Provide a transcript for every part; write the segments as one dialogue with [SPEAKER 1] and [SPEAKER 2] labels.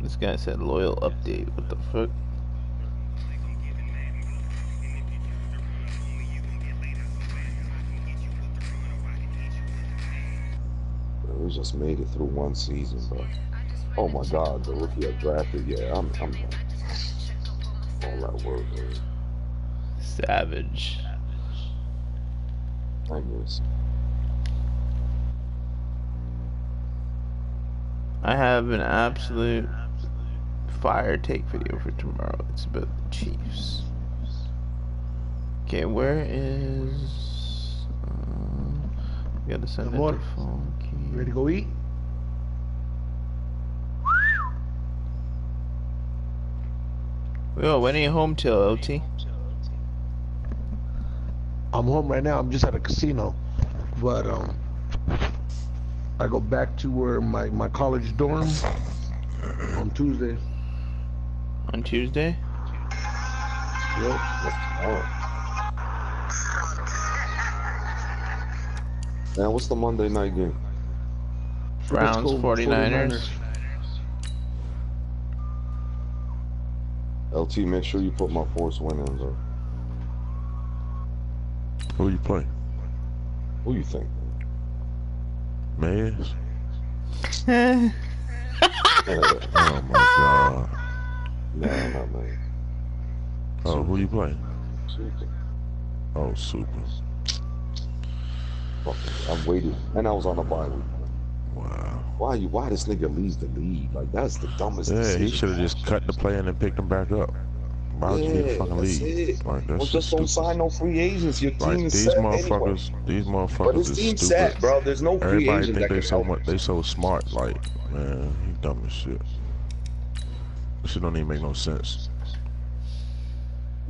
[SPEAKER 1] This guy said loyal update. What the fuck?
[SPEAKER 2] We just made it through one season, bro. Oh my God, the rookie I drafted. Yeah, I'm all that work, man.
[SPEAKER 1] Savage.
[SPEAKER 2] I guess.
[SPEAKER 1] I have an absolute fire take video for tomorrow. It's about the Chiefs. Okay, where is? We gotta send it to Funky.
[SPEAKER 3] Ready to go eat?
[SPEAKER 1] Yo, when are you home till, LT?
[SPEAKER 3] I'm home right now. I'm just at a casino, but I go back to where my college dorm on Tuesday.
[SPEAKER 1] On Tuesday?
[SPEAKER 3] Yep.
[SPEAKER 2] Man, what's the Monday night game?
[SPEAKER 1] Browns, 49ers.
[SPEAKER 2] LT, make sure you put my force win in, though.
[SPEAKER 4] Who you play?
[SPEAKER 2] Who you think?
[SPEAKER 4] Mays? Oh my God.
[SPEAKER 2] Nah, not man.
[SPEAKER 4] Oh, who you play?
[SPEAKER 2] Super.
[SPEAKER 4] Oh, Super.
[SPEAKER 2] I've waited, and I was on a bye week.
[SPEAKER 4] Wow.
[SPEAKER 2] Why this nigga leaves the league? Like, that's the dumbest decision.
[SPEAKER 4] He should have just cut the play and then picked him back up. Why would you leave the fucking league? Like, that's
[SPEAKER 2] just don't sign no free agents. Your team is set anyway.
[SPEAKER 4] These motherfuckers
[SPEAKER 2] but his
[SPEAKER 4] is
[SPEAKER 2] team's
[SPEAKER 4] stupid.
[SPEAKER 2] set, bro. There's no free
[SPEAKER 4] Everybody
[SPEAKER 2] agents
[SPEAKER 4] think
[SPEAKER 2] that can help.
[SPEAKER 4] they so smart. Like, man, he dumb as shit. This shit don't even make no sense.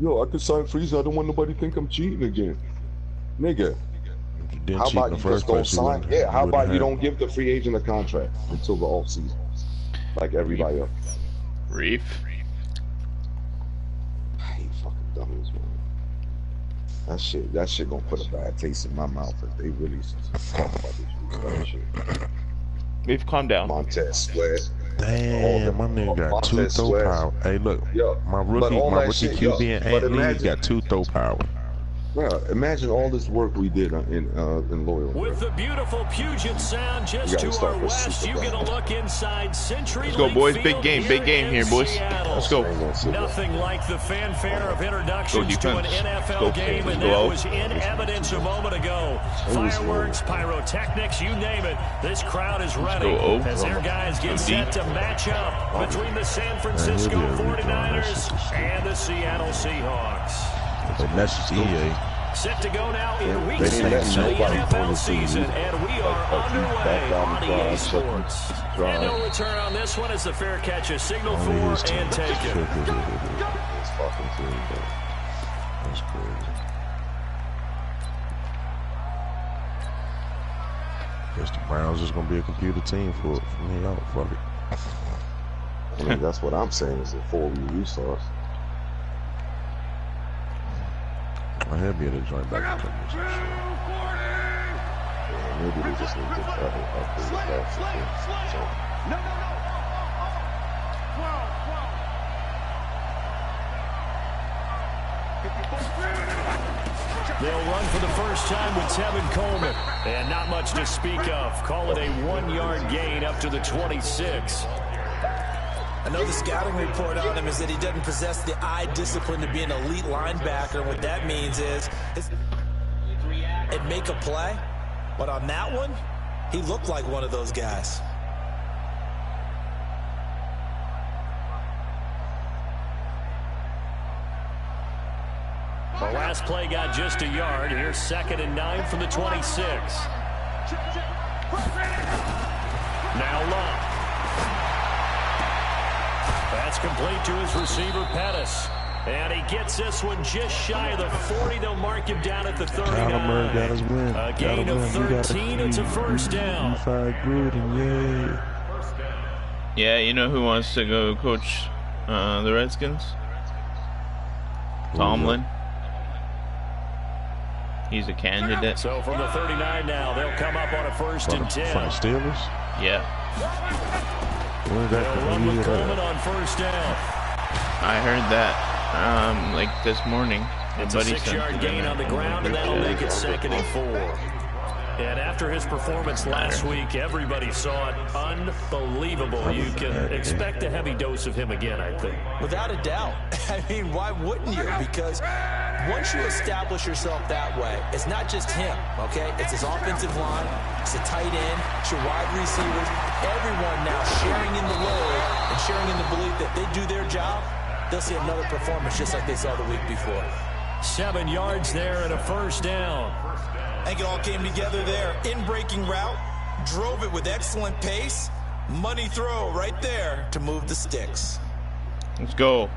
[SPEAKER 2] Yo, I could sign freeze. I don't want nobody to think I'm cheating again, nigga. How about you just don't sign? Yeah, how about you don't give the free agent a contract until the off season, like everybody else?
[SPEAKER 1] Reef.
[SPEAKER 2] I hate fucking dummies, man. That shit gonna put a bad taste in my mouth if they really talk about this shit.
[SPEAKER 1] Reef, calm down.
[SPEAKER 2] Montez Sweat.
[SPEAKER 4] Damn, my nigga got two throw power. Hey, look, my rookie QB and Anthony got two throw power.
[SPEAKER 2] Bro, imagine all this work we did in Loyal.
[SPEAKER 5] With the beautiful Puget Sound just to our west, you get a look inside Century.
[SPEAKER 1] Let's go, boys. Big game here, boys. Let's go.
[SPEAKER 5] Nothing like the fanfare of introductions to an NFL game, and that was in evidence a moment ago. Fireworks, pyrotechnics, you name it. This crowd is ready as their guys get set to match up between the San Francisco 49ers and the Seattle Seahawks.
[SPEAKER 4] And that's just EA.
[SPEAKER 5] Set to go now in week 6 of the NFL season, and we are underway on EA Sports. And no return on this one as the fair catch is signaled for and taken.
[SPEAKER 4] That's crazy. Guess the Browns is gonna be a computer team from here out. Fuck it.
[SPEAKER 2] I mean, that's what I'm saying is a 4-week resource.
[SPEAKER 4] I have be able to join back in
[SPEAKER 2] maybe they just need to try to update that. No.
[SPEAKER 5] They'll run for the first time with Tevin Coleman. And not much to speak of. Call it a 1-yard gain up to the 26.
[SPEAKER 6] I know the scouting report on him is that he doesn't possess the eye discipline to be an elite linebacker. What that means is it make a play, but on that one, he looked like one of those guys.
[SPEAKER 5] The last play got just a yard. Here's 2nd and 9 from the 26. Now Love. That's complete to his receiver, Pettis. And he gets this one just shy of the 40. They'll mark him down at the 39. A gain of 13. It's a first down.
[SPEAKER 1] Yeah, you know who wants to go coach the Redskins? Tomlin. He's a candidate.
[SPEAKER 5] So from the 39 now, they'll come up on a 1st and 10.
[SPEAKER 4] From the Steelers?
[SPEAKER 1] Yeah.
[SPEAKER 5] They'll run with Coleman on first down.
[SPEAKER 1] I heard that like this morning.
[SPEAKER 5] It's a 6-yard gain on the ground, and that'll make it 2nd and 4. And after his performance last week, everybody saw it. Unbelievable. You can expect a heavy dose of him again, I think.
[SPEAKER 6] Without a doubt. I mean, why wouldn't you? Because once you establish yourself that way, it's not just him, okay? It's his offensive line, it's a tight end, it's your wide receivers, everyone now sharing in the load and sharing in the belief that they do their job, they'll see another performance just like they saw the week before.
[SPEAKER 5] 7 yards there and a first down.
[SPEAKER 6] I think it all came together there. In-breaking route, drove it with excellent pace. Money throw right there to move the sticks.
[SPEAKER 1] Let's go.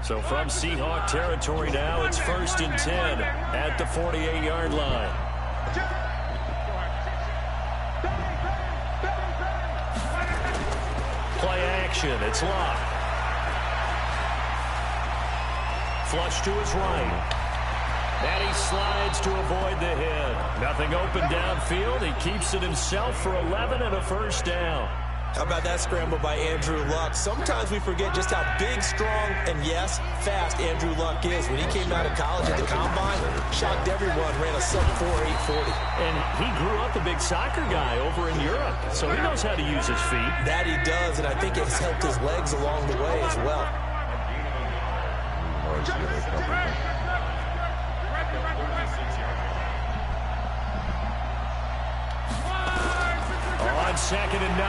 [SPEAKER 5] So from Seahawk territory now, it's 1st and 10 at the 48-yard line. Play action. It's locked. Flush to his right. And he slides to avoid the hit. Nothing open downfield. He keeps it himself for 11 and a first down.
[SPEAKER 6] How about that scramble by Andrew Luck? Sometimes we forget just how big, strong, and yes, fast Andrew Luck is. When he came out of college at the Combine, shocked everyone, ran a sub-4 840.
[SPEAKER 5] And he grew up a big soccer guy over in Europe, so he knows how to use his feet.
[SPEAKER 6] That he does, and I think it's helped his legs along the way as well.
[SPEAKER 5] On 2nd and 9.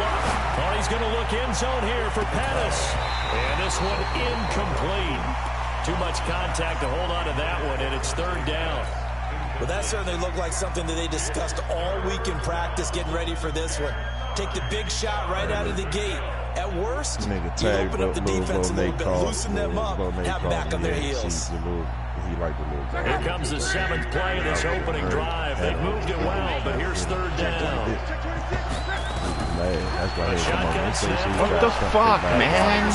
[SPEAKER 5] Luck. Oh, he's going to look end zone here for Pettis. And this one incomplete. Too much contact to hold on to that one, and it's 3rd down.
[SPEAKER 6] Well, that certainly looked like something that they discussed all week in practice, getting ready for this one. Take the big shot right out of the gate. At worst, you open up the defense a little bit, loosen them up, have them back on their heels.
[SPEAKER 5] Here comes the 7th play of this opening drive. They moved it well, but here's 3rd down.
[SPEAKER 1] What the fuck, man?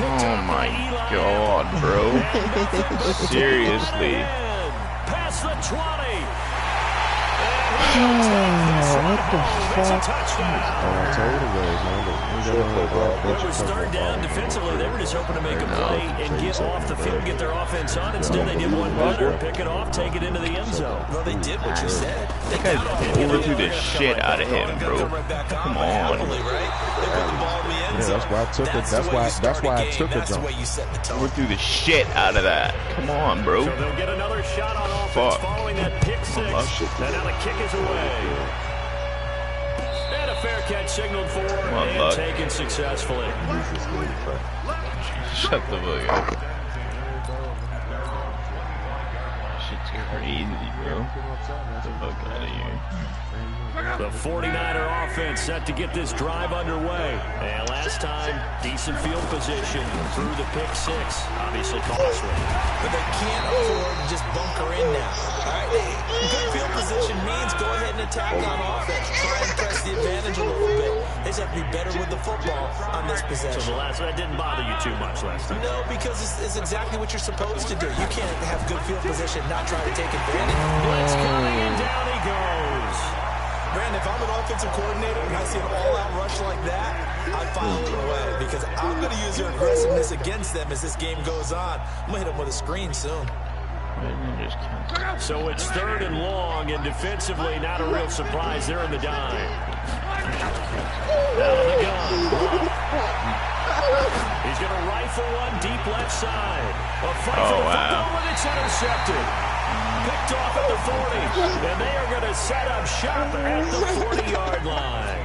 [SPEAKER 1] Oh my god, bro. Seriously.
[SPEAKER 5] Past the 20.
[SPEAKER 1] What the fuck?
[SPEAKER 5] It was 3rd down defensively. They were just hoping to make a play and get off the field, get their offense on. Instead, they did one better, pick it off, take it into the end zone.
[SPEAKER 6] Well, they did what you said.
[SPEAKER 1] That guy overthrew the shit out of him, bro. Come on.
[SPEAKER 4] That's why I took it. That's why I took it.
[SPEAKER 1] Overthrew the shit out of that. Come on, bro.
[SPEAKER 5] So they'll get another shot on offense following that pick 6. And now the kick is away. And a fair catch signaled for and taken successfully.
[SPEAKER 1] Shut the fuck up. Shit's crazy, bro. Get the fuck out of here.
[SPEAKER 5] The 49er offense set to get this drive underway. And last time, decent field position through the pick 6. Obviously costly.
[SPEAKER 6] But they can't afford to just bunker in now. All right? Good field position means go ahead and attack on offense. Try and press the advantage a little bit. They just have to be better with the football on this possession.
[SPEAKER 5] So that didn't bother you too much last time?
[SPEAKER 6] No, because it's exactly what you're supposed to do. You can't have good field position and not try to take advantage.
[SPEAKER 5] Blitz coming, and down he goes.
[SPEAKER 6] Brandon, if I'm an offensive coordinator and I see an all-out rush like that, I'd file it away because I'm going to use their aggressiveness against them as this game goes on. I'm going to hit them with a screen soon.
[SPEAKER 5] So it's 3rd and long, and defensively, not a real surprise. They're in the dime. Out of the gun. He's going to rifle one deep left side. A fight for the football, and it's intercepted. Picked off at the 40, and they are going to set up shop at the 40-yard line.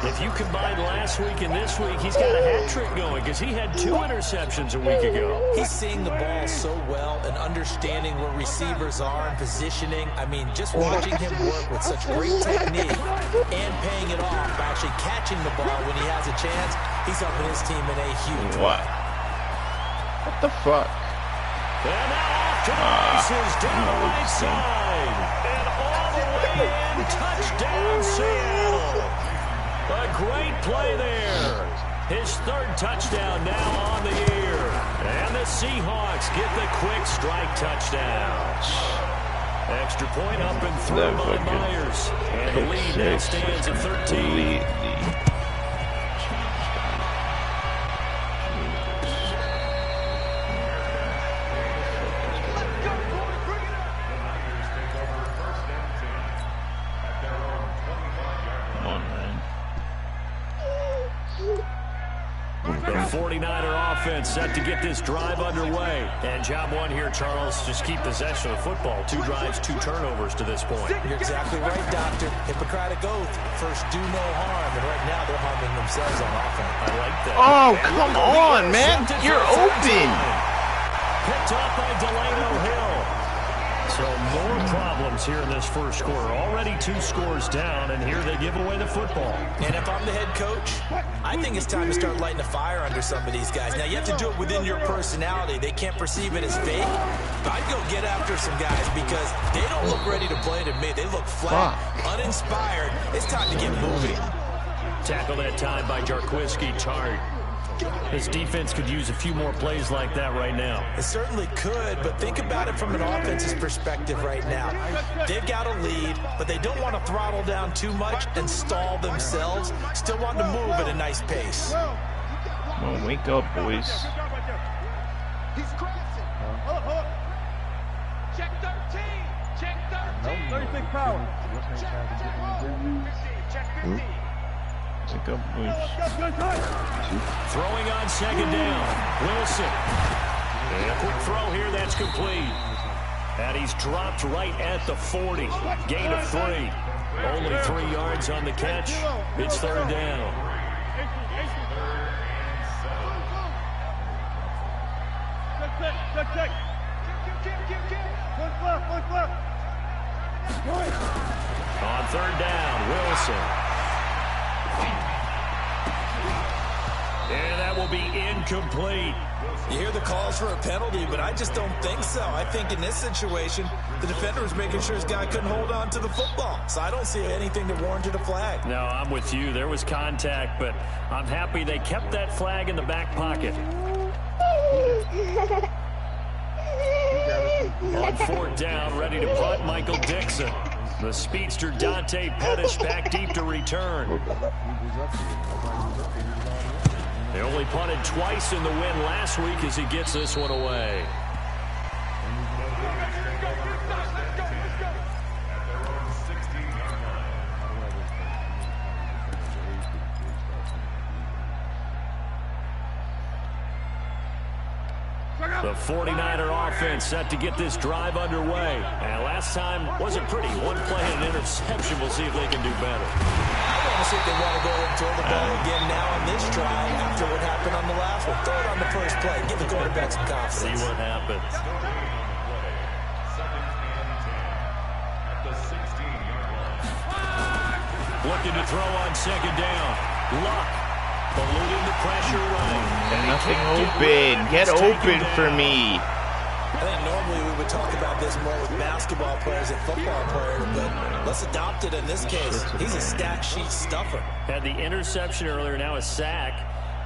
[SPEAKER 5] If you combine last week and this week, he's got a hat trick going because he had 2 interceptions a week ago.
[SPEAKER 6] He's seeing the ball so well and understanding where receivers are and positioning. I mean, just watching him work with such great technique and paying it off by actually catching the ball when he has a chance, he's helping his team in a huge way.
[SPEAKER 1] What the fuck?
[SPEAKER 5] And now off to the races down the right side. And all the way in, touchdown Seattle. A great play there. His 3rd touchdown now on the year. And the Seahawks get the quick strike touchdown. Extra point up and through by Myers. And the lead now stands at 13. The 49er offense set to get this drive underway. And job one here, Charles, just keep possession of the football. 2 drives, 2 turnovers to this point.
[SPEAKER 6] You're exactly right, Doctor. Hippocratic oath. First, do no harm. And right now, they're harming themselves on offense.
[SPEAKER 5] I like that.
[SPEAKER 1] Oh, come on, man. You're open.
[SPEAKER 5] Picked up by Delano Hill. So more problems here in this first quarter. Already 2 scores down, and here they give away the football.
[SPEAKER 6] And if I'm the head coach, I think it's time to start lighting a fire under some of these guys. Now, you have to do it within your personality. They can't perceive it as fake. But I'd go get after some guys because they don't look ready to play to me. They look flat, uninspired. It's time to get moving.
[SPEAKER 5] Tackle that time by Jarquiski Tart. This defense could use a few more plays like that right now.
[SPEAKER 6] It certainly could, but think about it from an offense's perspective right now. They've got a lead, but they don't want to throttle down too much and stall themselves. Still want to move at a nice pace.
[SPEAKER 1] Come on, wake up, boys.
[SPEAKER 7] He's crossing. Check 13. Check 13. 36 power. Check 15.
[SPEAKER 1] Wake up, boys.
[SPEAKER 5] Throwing on second down. Wilson. And a quick throw here, that's complete. And he's dropped right at the 40. Gain of 3. Only 3 yards on the catch. It's third down. On third down, Wilson. And that will be incomplete.
[SPEAKER 6] You hear the calls for a penalty, but I just don't think so. I think in this situation, the defender was making sure his guy couldn't hold on to the football. So I don't see anything that warranted a flag.
[SPEAKER 5] No, I'm with you. There was contact, but I'm happy they kept that flag in the back pocket. On fourth down, ready to punt, Michael Dixon. The speedster Dante Pettis back deep to return. They only punted twice in the win last week as he gets this one away. The 49er offense set to get this drive underway. And last time wasn't pretty. 1 play and an interception. We'll see if they can do better.
[SPEAKER 6] I want to see if they want to go ahead and throw the ball again now on this drive after what happened on the last one. Throw it on the first play. Give the quarterback some confidence.
[SPEAKER 5] See what happens. Looking to throw on second down. Luck. Eluding the pressure running.
[SPEAKER 1] Nothing open. Get open for me.
[SPEAKER 6] I think normally we would talk about this more with basketball players and football players, but let's adopt it in this case. He's a stat sheet stuffer.
[SPEAKER 5] Had the interception earlier, now a sack.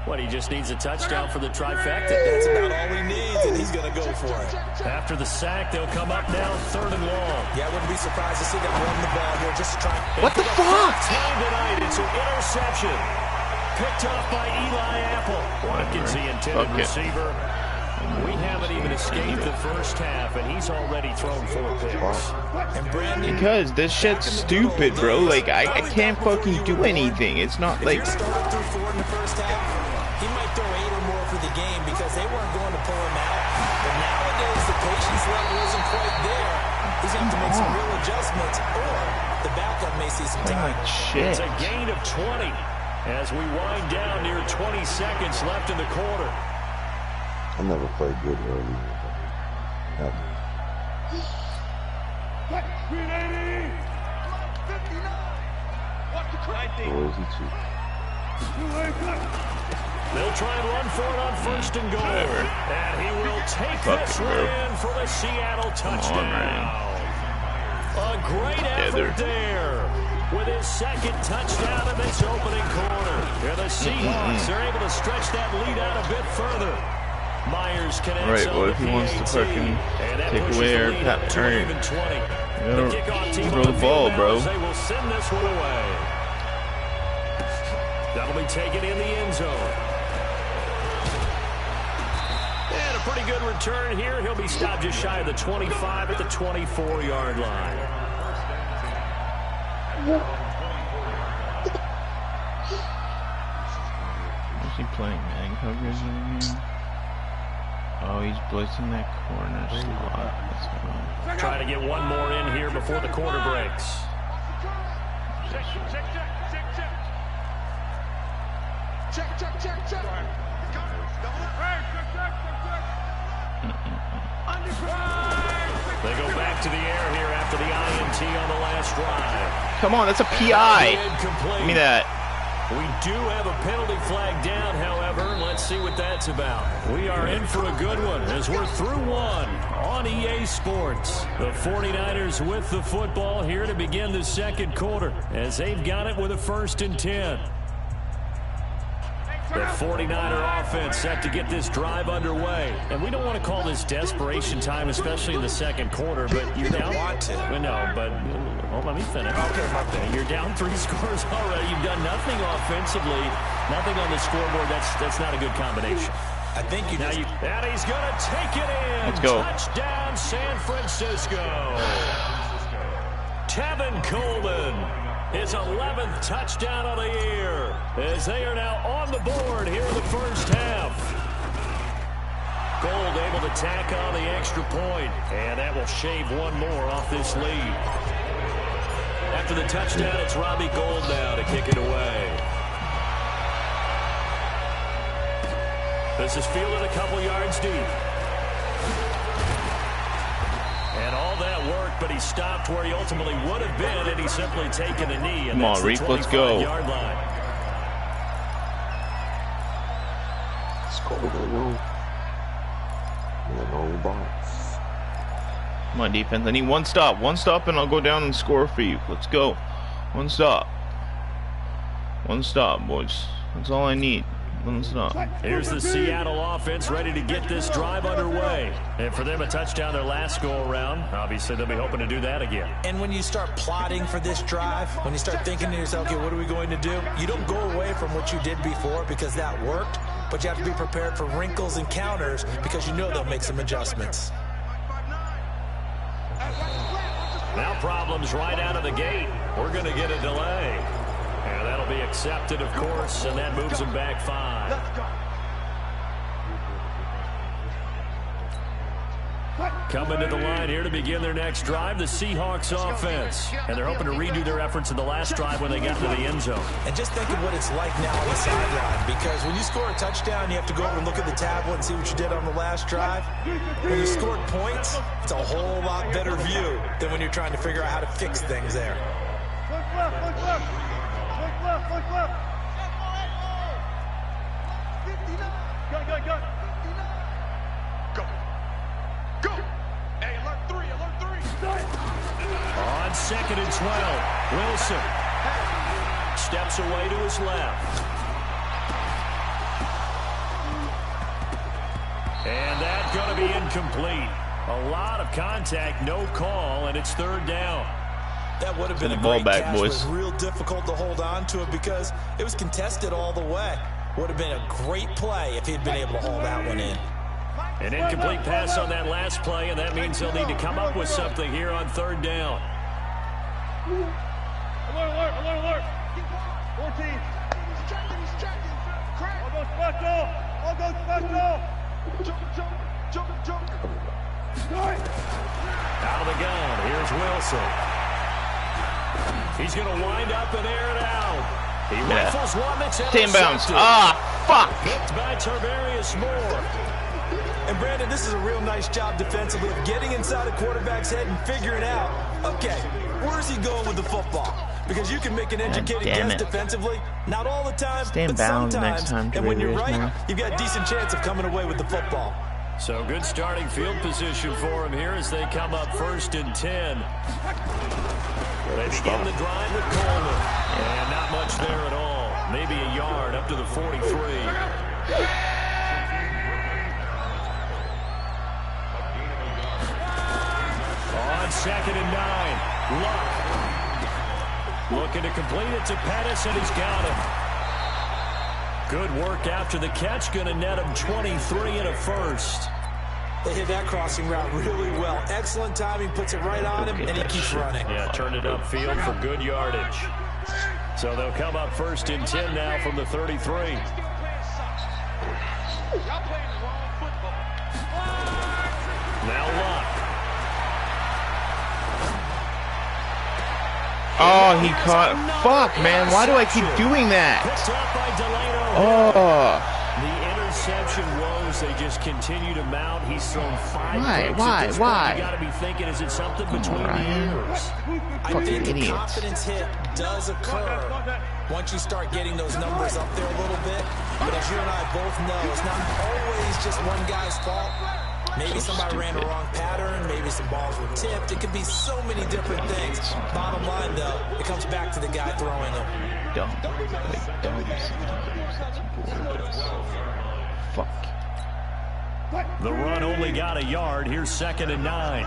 [SPEAKER 5] What, he just needs a touchdown for the trifecta?
[SPEAKER 6] That's about all he needs, and he's going to go for it.
[SPEAKER 5] After the sack, they'll come up now, 3rd and long.
[SPEAKER 6] Yeah, I wouldn't be surprised to see them run the ball here just to try.
[SPEAKER 1] What the fuck?
[SPEAKER 5] Time tonight, it's an interception. Picked up by Eli Apple. Watkins, the intended receiver. We haven't even escaped the first half, and he's already thrown 4 picks.
[SPEAKER 6] And Brandon,
[SPEAKER 1] because this shit's stupid, bro. Like, I can't fucking do anything. It's not like...
[SPEAKER 6] If you're starting through 4 in the first half, he might throw 8 or more for the game because they weren't going to pull him out. But nowadays, the patience level isn't quite there. He's going to have to make some real adjustments, or the backup may see some time.
[SPEAKER 1] Shit.
[SPEAKER 5] It's a gain of 20 as we wind down near 20 seconds left in the quarter.
[SPEAKER 2] I never played good early. Never. Where is he to?
[SPEAKER 5] They'll try and run for it on 1st and goal. And he will take this one in for the Seattle touchdown. A great effort there with his 2nd touchdown in this opening quarter. And the Seahawks are able to stretch that lead out a bit further. Myers connects
[SPEAKER 1] well, if he wants to fucking take away our
[SPEAKER 5] The kickoff team
[SPEAKER 1] throw the ball, bro.
[SPEAKER 5] They will send this one away. That'll be taken in the end zone. And a pretty good return here. He'll be stopped just shy of the 25 at the 24-yard line.
[SPEAKER 1] Is he playing man coverage in here? Oh, he's blitzing that corner slot. That's fine.
[SPEAKER 5] Trying to get one more in here before the quarter breaks. They go back to the air here after the INT on the last drive.
[SPEAKER 1] Come on, that's a PI. Give me that.
[SPEAKER 5] We do have a penalty flag down, however. Let's see what that's about. We are in for a good one as we're through one on EA Sports. The 49ers with the football here to begin the second quarter as they've got it with a 1st and 10. The 49er offense set to get this drive underway. And we don't want to call this desperation time, especially in the second quarter, but you're down.
[SPEAKER 6] Want to.
[SPEAKER 5] No, but well, let me finish. Okay, you're down 3 scores already. You've done nothing offensively, nothing on the scoreboard. That's not a good combination.
[SPEAKER 6] I think you just...
[SPEAKER 5] And he's going to take it in.
[SPEAKER 1] Let's go.
[SPEAKER 5] Touchdown, San Francisco. Tevin Coleman. His 11th touchdown of the year as they are now on the board here in the first half. Gold able to tack on the extra point, and that will shave one more off this lead. After the touchdown, it's Robbie Gould now to kick it away. This is fielded a couple yards deep. And all that work, but he stopped where he ultimately would have been, and he's simply taken a knee. And
[SPEAKER 1] come on, Reef, let's go.
[SPEAKER 5] Yard line.
[SPEAKER 2] Let's go,
[SPEAKER 1] Come on, defense. I need one stop. One stop, and I'll go down and score for you. Let's go. One stop. One stop, boys. That's all I need. One stop.
[SPEAKER 5] Here's the Seattle offense ready to get this drive underway. And for them, a touchdown their last go-around. Obviously, they'll be hoping to do that again.
[SPEAKER 6] And when you start plotting for this drive, when you start thinking to yourself, okay, what are we going to do? You don't go away from what you did before because that worked, but you have to be prepared for wrinkles and counters because you know they'll make some adjustments.
[SPEAKER 5] Now problems right out of the gate. We're going to get a delay. And that'll be accepted, of course, and that moves them back 5. Coming to the line here to begin their next drive, the Seahawks offense. And they're hoping to redo their efforts in the last drive when they got to the end zone.
[SPEAKER 6] And just think of what it's like now on the sideline, because when you score a touchdown, you have to go over and look at the tablet and see what you did on the last drive. When you scored points, it's a whole lot better view than when you're trying to figure out how to fix things there.
[SPEAKER 7] Go. Hey, alert 3.
[SPEAKER 5] On 2nd and 12, Wilson steps away to his left. And that's going to be incomplete. A lot of contact, no call, and it's 3rd down.
[SPEAKER 6] That would have been a great catch, but it was real difficult to hold on to it because it was contested all the way. Would have been a great play if he'd been able to hold that one in.
[SPEAKER 5] An incomplete pass on that last play, and that means they'll need to come up with something here on 3rd down.
[SPEAKER 7] Alert. 14. He's checking. Crack. I'll go special. Jump.
[SPEAKER 5] Out of the gun, here's Wilson. He's going to wind up and air it out. He rifles one that's
[SPEAKER 1] inbounds. Fuck.
[SPEAKER 5] Picked by Tarvarius Moore.
[SPEAKER 6] And Brandon, this is a real nice job defensively of getting inside a quarterback's head and figuring out, okay, where's he going with the football? Because you can make an educated guess defensively, not all the time, but sometimes.
[SPEAKER 1] Next time,
[SPEAKER 6] and when you're right, you've got a decent chance of coming away with the football.
[SPEAKER 5] So good starting field position for him here as they come up 1st and 10. They begin the drive with Coleman. And not much there at all. Maybe a yard up to the 43. On 2nd and 9. Luck. Looking to complete it to Pettis, and he's got him. Good work after the catch. Going to net him 23 and a first.
[SPEAKER 6] They hit that crossing route really well. Excellent timing, puts it right on him, and he keeps running.
[SPEAKER 5] Yeah, turned it upfield for good yardage. So they'll come up 1st and 10 now from the 33. Now Luck.
[SPEAKER 1] Oh, he caught. Fuck, man. Why do I keep doing that? Oh.
[SPEAKER 5] The interception woes, they just continue to mount. He's thrown 5 picks.
[SPEAKER 1] Why?
[SPEAKER 5] You got to be thinking, is it something between the ears?
[SPEAKER 6] I think the confidence hit does occur once you start getting those numbers up there a little bit. But as you and I both know, it's not always just one guy's fault. Maybe somebody ran the wrong pattern. Maybe some balls were tipped. It could be so many different things. Bottom line, though, it comes back to the guy throwing them.
[SPEAKER 1] Dumb. Fuck.
[SPEAKER 5] The run only got a yard. Here's 2nd and 9.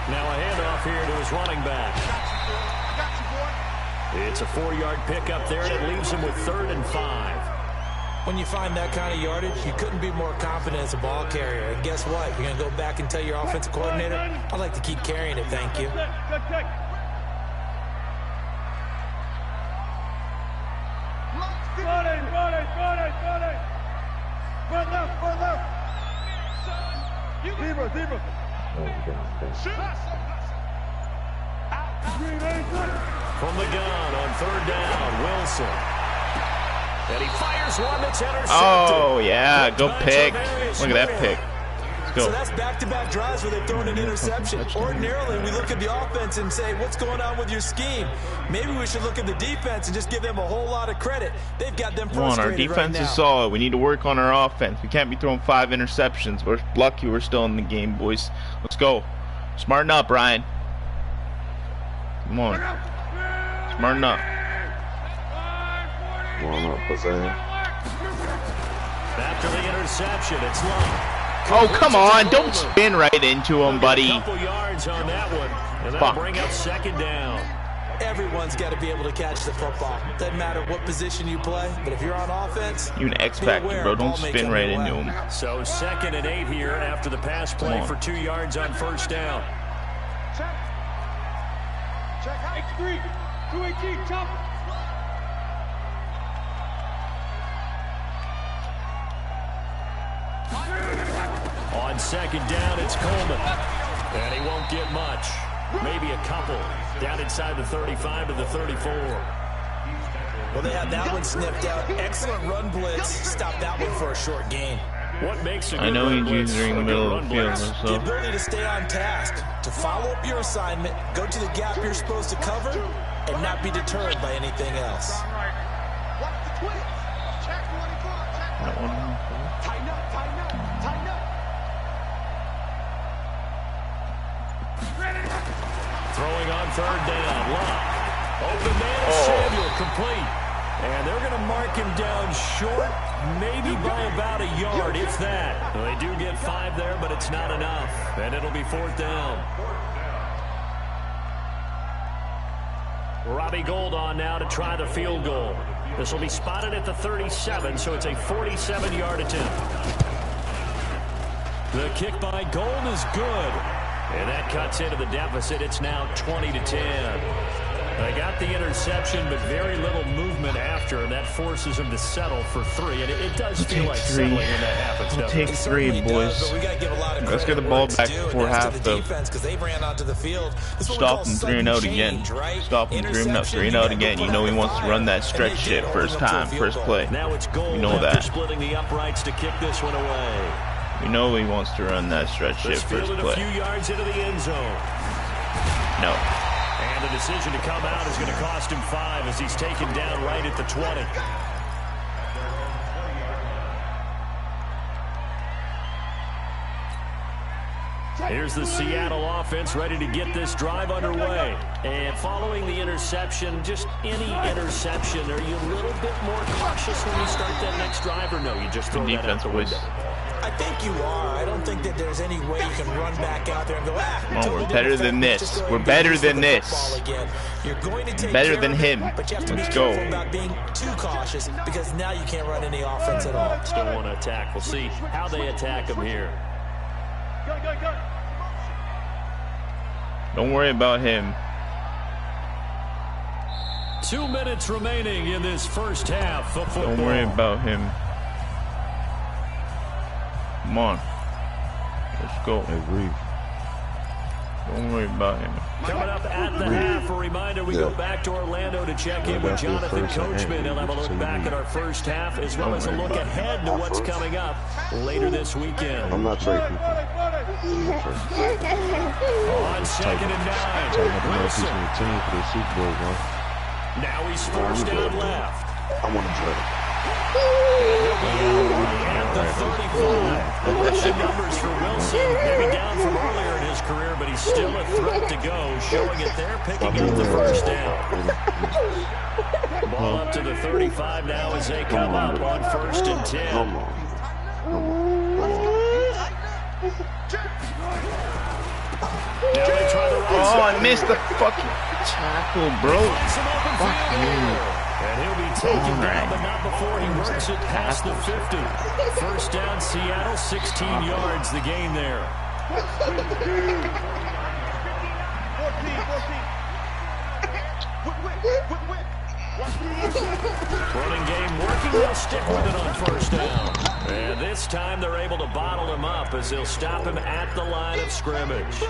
[SPEAKER 5] Now a handoff here to his running back. It's a 4-yard pickup there, and it leaves him with 3rd and 5.
[SPEAKER 6] When you find that kind of yardage, you couldn't be more confident as a ball carrier. And guess what? You're going to go back and tell your offensive coordinator, I'd like to keep carrying it, thank you.
[SPEAKER 5] From the gun on 3rd down, Wilson. And he fires one that's intercepted.
[SPEAKER 1] Oh, yeah. Go pick. Look at that pick. Let's go.
[SPEAKER 6] So that's back-to-back drives where they've thrown an interception. Ordinarily, we look at the offense and say, what's going on with your scheme? Maybe we should look at the defense and just give them a whole lot of credit. They've got them frustrated.
[SPEAKER 1] Our defense is solid. We need to work on our offense. We can't be throwing 5 interceptions. We're lucky we're still in the game, boys. Let's go. Smarten up, Ryan. Come on. Smarten up.
[SPEAKER 5] After the interception, it's Luck.
[SPEAKER 1] Oh, come on. Don't spin right into him, buddy.
[SPEAKER 5] A couple yards on that one. And that'll bring up 2nd down.
[SPEAKER 6] Everyone's got to be able to catch the football. Doesn't matter what position you play, but if you're on offense,
[SPEAKER 1] you an X factor, bro. Don't spin right into him.
[SPEAKER 5] So 2nd and 8 here after the pass play for 2 yards on 1st down.
[SPEAKER 7] Check. X3. 218. Chop.
[SPEAKER 5] On 2nd down, it's Coleman. And he won't get much. Maybe a couple. Down inside the 35 to the 34.
[SPEAKER 6] Well, they had that one snipped out. Excellent run blitz. Stop that one for a short gain.
[SPEAKER 5] What makes a good
[SPEAKER 1] I know
[SPEAKER 5] run
[SPEAKER 1] he's
[SPEAKER 5] blitz
[SPEAKER 1] using the middle of the field.
[SPEAKER 6] The
[SPEAKER 1] So.
[SPEAKER 6] ability to stay on task, to follow up your assignment, go to the gap you're supposed to cover, and not be deterred by anything else.
[SPEAKER 5] Throwing on 3rd down. Luck. Open man, Samuel complete. And they're going to mark him down short, maybe by about a yard, if that. Well, they do get 5 there, but it's not enough. And it'll be 4th down. Robbie Gould on now to try the field goal. This will be spotted at the 37, so it's a 47-yard attempt. The kick by Gould is good. And that cuts into the deficit. It's now 20-10. They got the interception, but very little movement after, and that forces them to settle for 3. And it does feel like settling when that happens.
[SPEAKER 1] We'll take 3, boys. Let's get the ball back before half, though. Stop them 3-0 again. Stop them 3-0 again. You know he wants to run that stretch shit first time, first play.
[SPEAKER 5] Now it's Gold.
[SPEAKER 1] You know that.
[SPEAKER 5] Splitting the uprights to kick this one away.
[SPEAKER 1] You know he wants to run that stretch shit first play.
[SPEAKER 5] A few yards into the end zone.
[SPEAKER 1] No.
[SPEAKER 5] And the decision to come out is going to cost him 5 as he's taken down right at the 20. Here's the Seattle offense ready to get this drive underway. And following the interception, just any interception, are you a little bit more cautious when you start that next drive, or no? You just throw that out the window?
[SPEAKER 6] I think you are. I don't think that there's any way you can run back out there and go,
[SPEAKER 1] we're better than this. We're better than this.
[SPEAKER 6] You're going to take
[SPEAKER 1] better than him.
[SPEAKER 6] But you have to be careful about being too cautious because now you can't run any offense at all.
[SPEAKER 5] Still want to attack. We'll see how they attack him here.
[SPEAKER 1] Don't worry about him.
[SPEAKER 5] 2 minutes remaining in this first half of football.
[SPEAKER 1] Don't worry about him. Come on. Let's go.
[SPEAKER 4] Agree.
[SPEAKER 1] Don't worry about him.
[SPEAKER 5] Coming up at the half, a reminder, we go back to Orlando to check in with Jonathan Coachman. He'll have a look back at our first half as well as a look ahead to what's coming up later this weekend.
[SPEAKER 2] I'm not trading.
[SPEAKER 5] On 2nd and 9, Wilson. Now he's forced down left.
[SPEAKER 2] I want to trade him.
[SPEAKER 5] At the 35. Rushing numbers for Wilson. Maybe down from earlier in his career, but he's still a threat to go. Showing it there, picking up the first down. Ball up to the 35 now as they come up on 1st and 10.
[SPEAKER 2] Come on.
[SPEAKER 5] Now they try the right
[SPEAKER 1] Oh,
[SPEAKER 5] side.
[SPEAKER 1] I missed the fucking tackle, bro. Fuck you.
[SPEAKER 5] And he'll be taken down, but not before he works it past the 50. First down, Seattle, 16 yards, the gain there.
[SPEAKER 7] 14.
[SPEAKER 5] Running game working, they'll stick with it on 1st down. And this time they're able to bottle him up as they'll stop him at the line of scrimmage.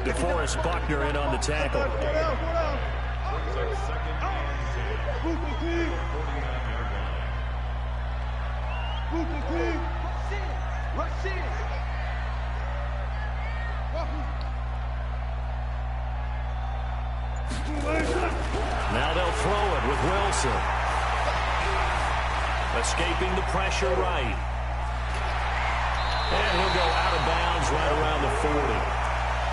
[SPEAKER 5] DeForest Buckner in on the tackle. Now they'll throw it with Wilson. Escaping the pressure right. And he'll go out of bounds right around the 40.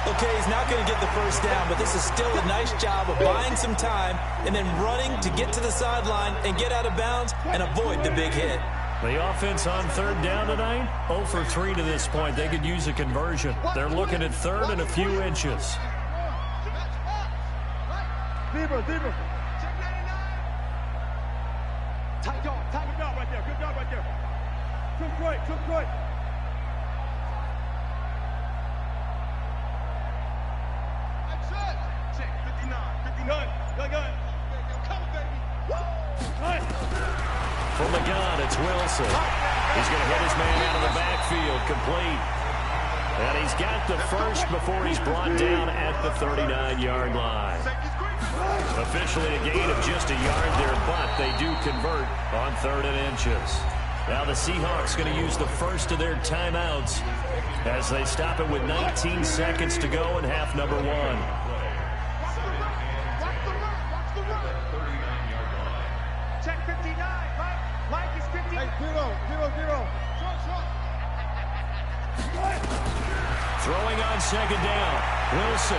[SPEAKER 6] Okay, he's not going to get the first down, but this is still a nice job of buying some time and then running to get to the sideline and get out of bounds and avoid the big hit.
[SPEAKER 5] The offense on 3rd down tonight, 0 for 3 to this point. They could use a conversion. They're looking at 3rd and a few inches.
[SPEAKER 7] Zebra. Tight job right there. Good job right there. Took right. Check, 59. Gun. Come, baby.
[SPEAKER 5] From the gun, it's Wilson. He's going to hit his man out of the backfield, complete. And he's got the first before he's brought down at the 39-yard line. Officially a gain of just a yard there, but they do convert on 3rd and inches. Now the Seahawks going to use the first of their timeouts as they stop it with 19 seconds to go in half number 1.
[SPEAKER 7] Check 59. Mike is 59. Hey, 0.
[SPEAKER 5] Throwing on 2nd down, Wilson.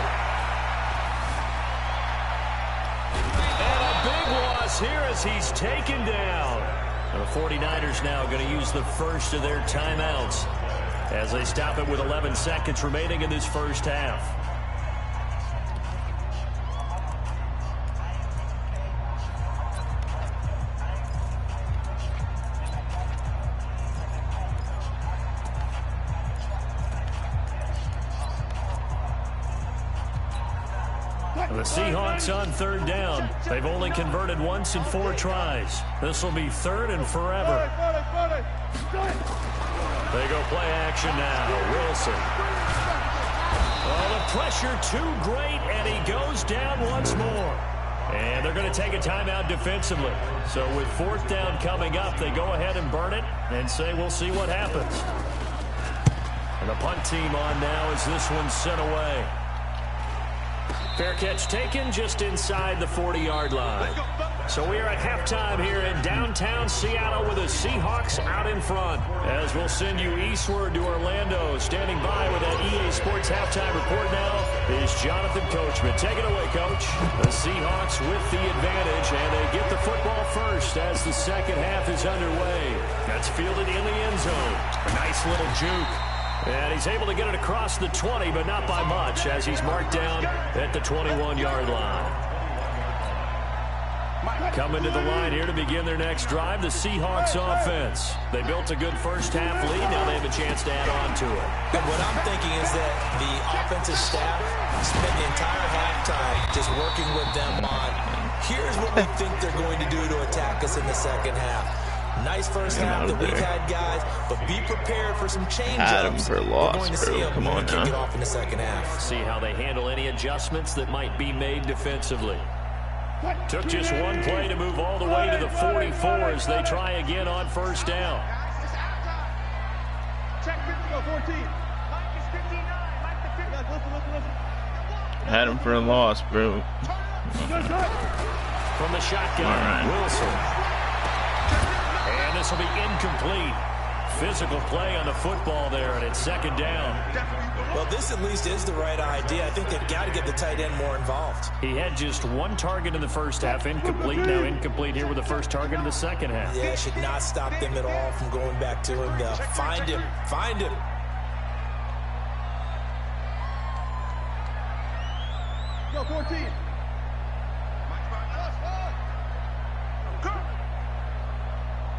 [SPEAKER 5] And a big loss here as he's taken down. The 49ers now going to use the first of their timeouts as they stop it with 11 seconds remaining in this first half. The Seahawks on 3rd down. They've only converted once in 4 tries. This will be 3rd and forever. They go play action now. Wilson. Oh, the pressure too great, and he goes down once more. And they're going to take a timeout defensively. So with 4th down coming up, they go ahead and burn it and say we'll see what happens. And the punt team on now as this one's sent away. Fair catch taken just inside the 40-yard line. So we are at halftime here in downtown Seattle with the Seahawks out in front. As we'll send you eastward to Orlando. Standing by with that EA Sports halftime report now is Here's Jonathan Coachman. Take it away, Coach. The Seahawks with the advantage, and they get the football first as the second half is underway. That's fielded in the end zone. A nice little juke. And he's able to get it across the 20, but not by much, as he's marked down at the 21-yard line. Coming to the line here to begin their next drive, the Seahawks offense. They built a good first-half lead. Now they have a chance to add on to it.
[SPEAKER 6] And what I'm thinking is that the offensive staff spent the entire halftime just working with them on, here's what we think they're going to do to attack us in the second half. Nice first half that we've had, guys, but be prepared for some change-ups. We're going to see them when we kick it off in the second half.
[SPEAKER 5] See how they handle any adjustments that might be made defensively. Took just one play to move all the way to the 44 as they try again on first down.
[SPEAKER 1] Had him for a loss, bro.
[SPEAKER 5] From the shotgun, Wilson. And this will be incomplete. Physical play on the football there, and it's second down.
[SPEAKER 6] Well, this at least is the right idea. I think they've got to get the tight end more involved.
[SPEAKER 5] He had just one target in the first half, incomplete. Now incomplete here with the first target in the second half.
[SPEAKER 6] Yeah, should not stop them at all from going back to him. Find him. Find him.
[SPEAKER 7] Go, 14.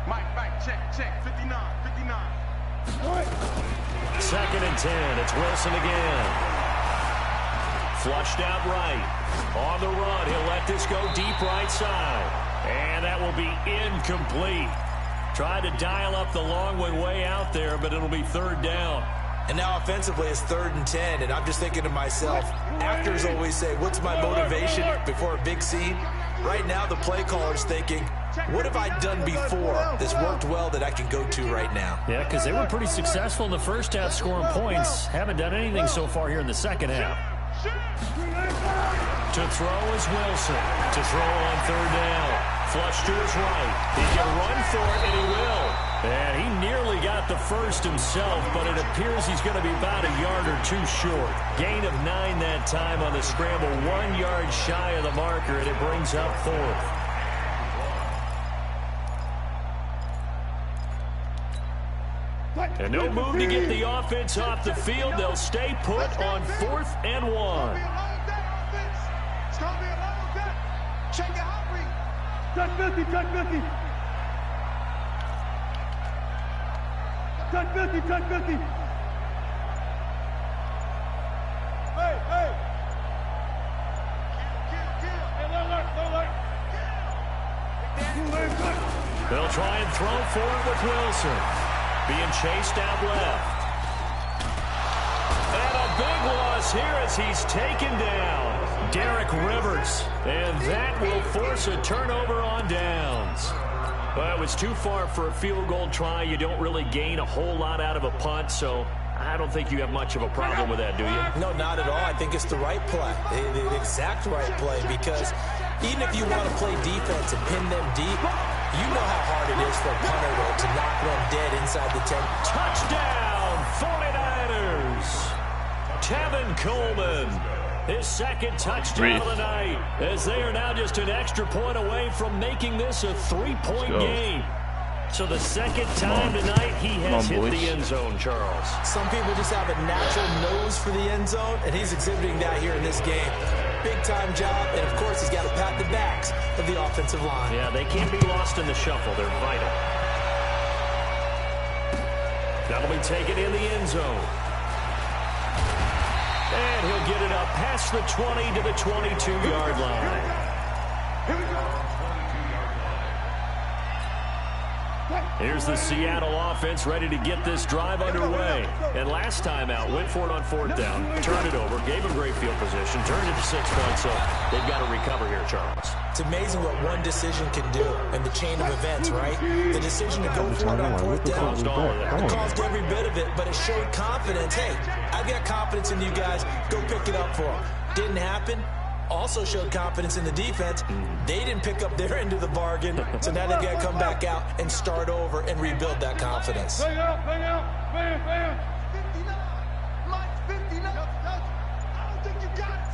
[SPEAKER 7] Mike, check. 59.
[SPEAKER 5] Second and 10. It's Wilson again. Flushed out right. On the run. He'll let this go deep right side. And that will be incomplete. Tried to dial up the long one way out there, but it'll be third down.
[SPEAKER 6] And now offensively it's 3rd and 10, and I'm just thinking to myself, actors always say, what's my motivation before a big scene? Right now the play caller's thinking, what have I done before that's worked well that I can go to right now?
[SPEAKER 5] Yeah, because they were pretty successful in the first half scoring points. Haven't done anything so far here in the second half. To throw is Wilson. To throw on third down. Flush to his right. He can run for it, and he will. And he nearly got the first himself, but it appears he's going to be about a yard or two short. Gain of 9 that time on the scramble. 1 yard shy of the marker, and it brings up 4th. And no move to get the offense off the field. They'll stay put on 4th and 1.
[SPEAKER 7] Check it out, touch 50. Touch 50. Hey.
[SPEAKER 5] They'll try and throw for it with Wilson. Being chased out left. And a big loss here as he's taken down. Derek Rivers. And that will force a turnover on downs. Well, it was too far for a field goal try. You don't really gain a whole lot out of a punt, so I don't think you have much of a problem with that, do you?
[SPEAKER 6] No, not at all. I think it's the right play, the exact right play, because even if you want to play defense and pin them deep, you know how hard it is for a punter to knock one dead inside the 10.
[SPEAKER 5] Touchdown, 49ers. Tevin Coleman. His second touchdown of the night, as they are now just an extra point away from making this a 3-point game. So the second time tonight he has hit the end zone, Charles.
[SPEAKER 6] Some people just have a natural nose for the end zone, and he's exhibiting that here in this game. Big-time job, and of course he's got to pat the backs of the offensive line.
[SPEAKER 5] Yeah, they can't be lost in the shuffle. They're vital. That'll be taken in the end zone. And he'll get it up past the 20 to the 22-yard line.
[SPEAKER 7] Here we go.
[SPEAKER 5] Here's the Seattle offense ready to get this drive underway. And last time out, went for it on 4th down, turned it over, gave them great field position, turned it to 6 points, so they've got to recover here, Charles.
[SPEAKER 6] It's amazing what one decision can do in the chain of events, right? The decision to go for it on 4th down, it caused every bit of it, but it showed confidence. Hey, I've got confidence in you guys. Go pick it up for them. Didn't happen. Also showed confidence in the defense. They didn't pick up their end of the bargain, so now they've got to come back out and start over and rebuild that confidence.
[SPEAKER 7] Bang out, bam. 59, Mike, 59. I don't think you got it.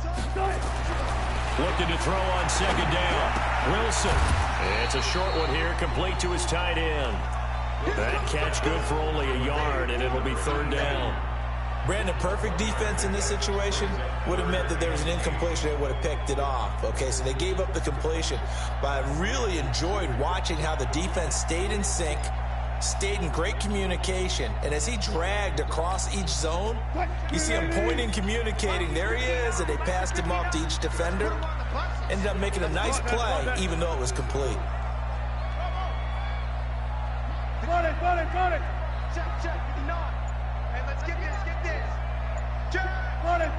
[SPEAKER 5] Looking to throw on second down. Wilson. It's a short one here, complete to his tight end. That catch good for only a yard, and it'll be third down.
[SPEAKER 6] Brandon, perfect defense in this situation would have meant that there was an incompletion. They would have picked it off. Okay, so they gave up the completion. But I really enjoyed watching how the defense stayed in sync, stayed in great communication. And as he dragged across each zone, you see him pointing, communicating. There he is, and they passed him off to each defender. Ended up making a nice play, even though it was complete.
[SPEAKER 7] Got it. Check, 59. Hey, let's get this. Check. Got it.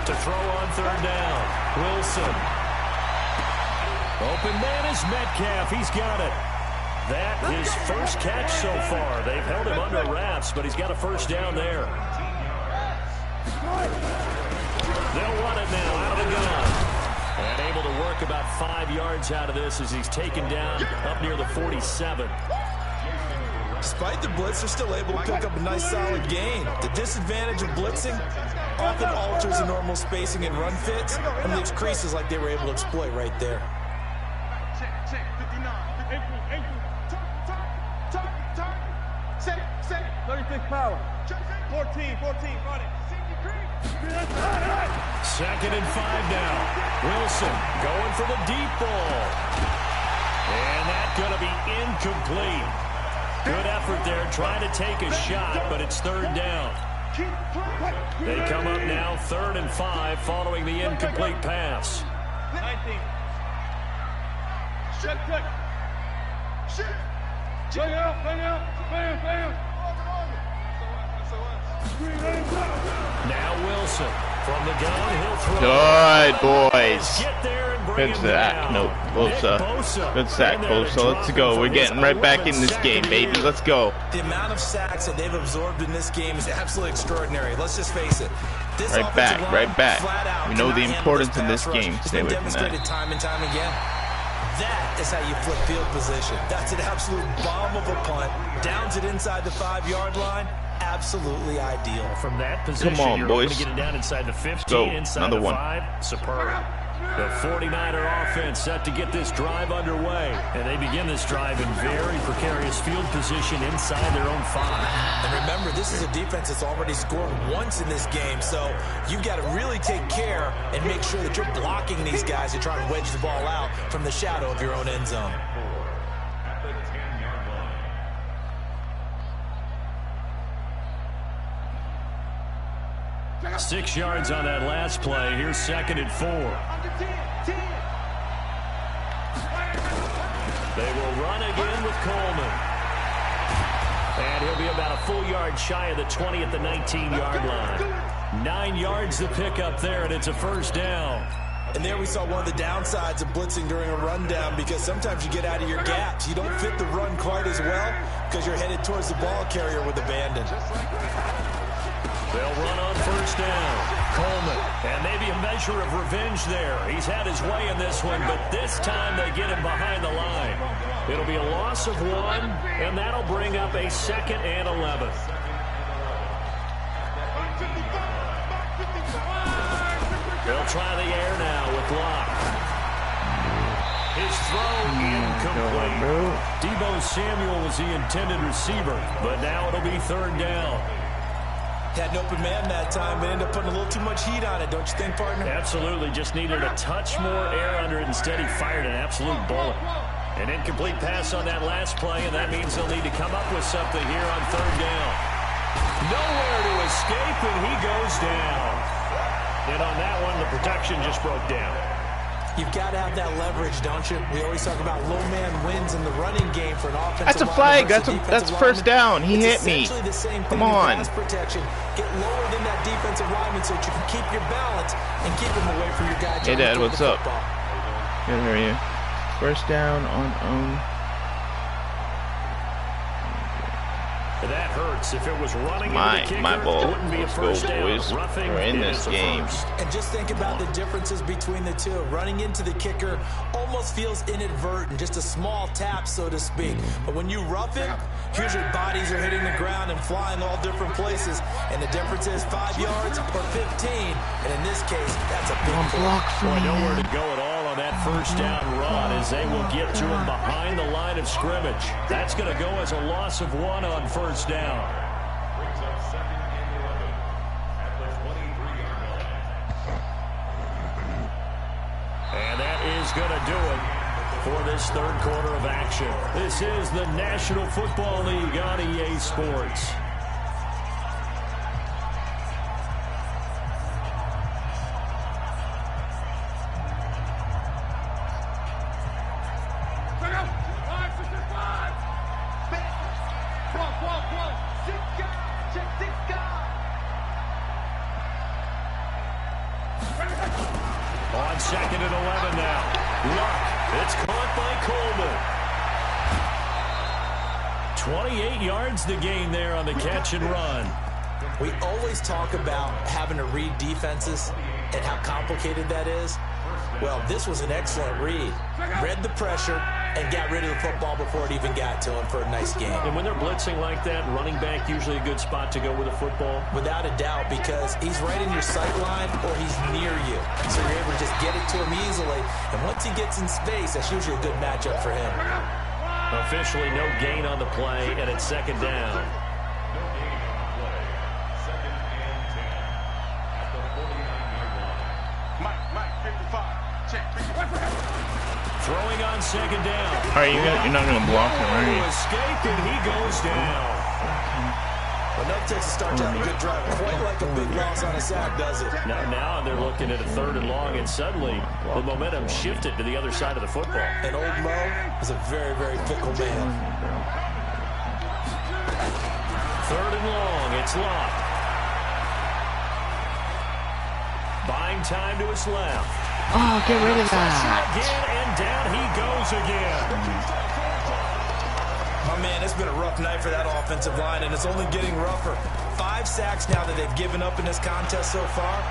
[SPEAKER 5] To throw on third down. Wilson. Open man is Metcalf. He's got it. That his first catch so far. They've held him under wraps, but he's got a first down there. They'll run it now out of the gun. And able to work about 5 yards out of this as he's taken down up near the 47.
[SPEAKER 6] Despite the blitz, they're still able to pick up a nice solid gain. The disadvantage of blitzing often alters the normal spacing and run fits and leaves creases like they were able to exploit right there.
[SPEAKER 7] Check, 59. 36 power. 14, run it.
[SPEAKER 5] Second and 5 now. Wilson going for the deep ball. And that's going to be incomplete. Good effort there, trying to take a shot, but it's third down. They come up now 3rd and 5 following the incomplete pass.
[SPEAKER 7] 19. Bang out. Bam.
[SPEAKER 5] Now Wilson from the gun, he'll throw.
[SPEAKER 1] Good boys.
[SPEAKER 5] Get there and bring
[SPEAKER 1] Good
[SPEAKER 5] him
[SPEAKER 1] sack.
[SPEAKER 5] down.
[SPEAKER 1] No, Bosa. Good sack, Bosa. Let's go. We're getting right back in this game, baby. Let's go.
[SPEAKER 6] The amount of sacks that they've absorbed in this game is absolutely extraordinary. Let's just face it. This
[SPEAKER 1] Right back.
[SPEAKER 6] flat out
[SPEAKER 1] We know the
[SPEAKER 6] cannot
[SPEAKER 1] importance
[SPEAKER 6] handle
[SPEAKER 1] in this
[SPEAKER 6] pass rush.
[SPEAKER 1] game.
[SPEAKER 6] It's
[SPEAKER 1] Stay
[SPEAKER 6] been
[SPEAKER 1] away from
[SPEAKER 6] demonstrated
[SPEAKER 1] that.
[SPEAKER 6] time and time again. That is how you flip field position. That's an absolute bomb of a punt. Downs it inside the 5-yard line. Absolutely ideal.
[SPEAKER 5] From that position,
[SPEAKER 1] Come on,
[SPEAKER 5] you're
[SPEAKER 1] boys.
[SPEAKER 5] going to get it down inside the 15,
[SPEAKER 1] Go.
[SPEAKER 5] inside
[SPEAKER 1] Another
[SPEAKER 5] the
[SPEAKER 1] one.
[SPEAKER 5] 5. Superb. The 49er offense set to get this drive underway. And they begin this drive in very precarious field position inside their own 5.
[SPEAKER 6] And remember, this is a defense that's already scored once in this game, so you've got to really take care and make sure that you're blocking these guys and trying to wedge the ball out from the shadow of your own end zone.
[SPEAKER 5] 6 yards on that last play. Here's 2nd and 4. They will run again with Coleman. And he'll be about a full yard shy of the 20 at the 19-yard line. 9 yards to pick up there, and it's a first down.
[SPEAKER 6] And there we saw one of the downsides of blitzing during a rundown, because sometimes you get out of your gaps. You don't fit the run quite as well because you're headed towards the ball carrier with abandon.
[SPEAKER 5] They'll run on first down. Coleman. And maybe a measure of revenge there. He's had his way in this one, but this time they get him behind the line. It'll be a loss of 1, and that'll bring up a 2nd and 11. They'll try the air now with Locke. His throw incomplete. Deebo Samuel was the intended receiver, but now it'll be 3rd down.
[SPEAKER 6] Had an open man that time, but ended up putting a little too much heat on it, don't you think, partner?
[SPEAKER 5] Absolutely. Just needed a touch more air under it. Instead, he fired an absolute bullet. An incomplete pass on that last play, and that means they'll need to come up with something here on 3rd down. Nowhere to escape, and he goes down. And on that one, the protection just broke down.
[SPEAKER 6] You've got to have that leverage, don't you? We always talk about low man wins in the running game for an offensive.
[SPEAKER 1] That's a flag. That's first down. He hit me.
[SPEAKER 6] The same thing.
[SPEAKER 1] Come on.
[SPEAKER 6] Pass protection. Get lower than that defensive lineman so that you can keep your balance and keep him away from your guy.
[SPEAKER 1] Hey, Dad, what's up? Good to hear you. First down on own.
[SPEAKER 5] That hurt. sports. If it was running into the kicker,
[SPEAKER 1] my ball.
[SPEAKER 5] it wouldn't be a
[SPEAKER 1] Let's
[SPEAKER 5] first
[SPEAKER 1] go,
[SPEAKER 5] down.
[SPEAKER 1] boys.
[SPEAKER 5] Roughing
[SPEAKER 1] We're in this game.
[SPEAKER 6] And just think about the differences between the two. Running into the kicker almost feels inadvertent, just a small tap, so to speak. But when you rough him, usually bodies are hitting the ground and flying all different places. And the difference is 5 yards or 15. And in this case, that's a big block.
[SPEAKER 5] Boy, nowhere to go at all on that first down run as they will get to him behind the line of scrimmage. That's going to go as a loss of 1 on first down. And that is going to do it for this third quarter of action. This is the National Football League on EA Sports. On 2nd and 11 now. Luck. It's caught by Coleman. 28 yards to gain there on the catch and run.
[SPEAKER 6] We always talk about having to read defenses and how complicated that is. Well, this was an excellent read. Read the pressure and got rid of the football before it even got to him for a nice game.
[SPEAKER 5] And when they're blitzing like that, running back usually a good spot to go with a football?
[SPEAKER 6] Without a doubt, because he's right in your sight line or he's near you. So you're able to just get it to him easily. And once he gets in space, that's usually a good matchup for him.
[SPEAKER 5] Officially no gain on the play, and it's 2nd down. Throwing on 2nd down.
[SPEAKER 1] All right, you're not going to block him, are you?
[SPEAKER 5] Escape, and he goes down.
[SPEAKER 6] Another Texas starts out a good drive, quite like a big loss on a sack, does it?
[SPEAKER 5] Now they're looking at a 3rd and long, and suddenly the momentum shifted to the other side of the football.
[SPEAKER 6] And old Mo is a very, very fickle man.
[SPEAKER 5] 3rd and long, it's locked. Buying time to his left.
[SPEAKER 1] Oh, get rid of that.
[SPEAKER 5] Again, and down he goes again.
[SPEAKER 6] My man, it's been a rough night for that offensive line, and it's only getting rougher. 5 sacks now that they've given up in this contest so far.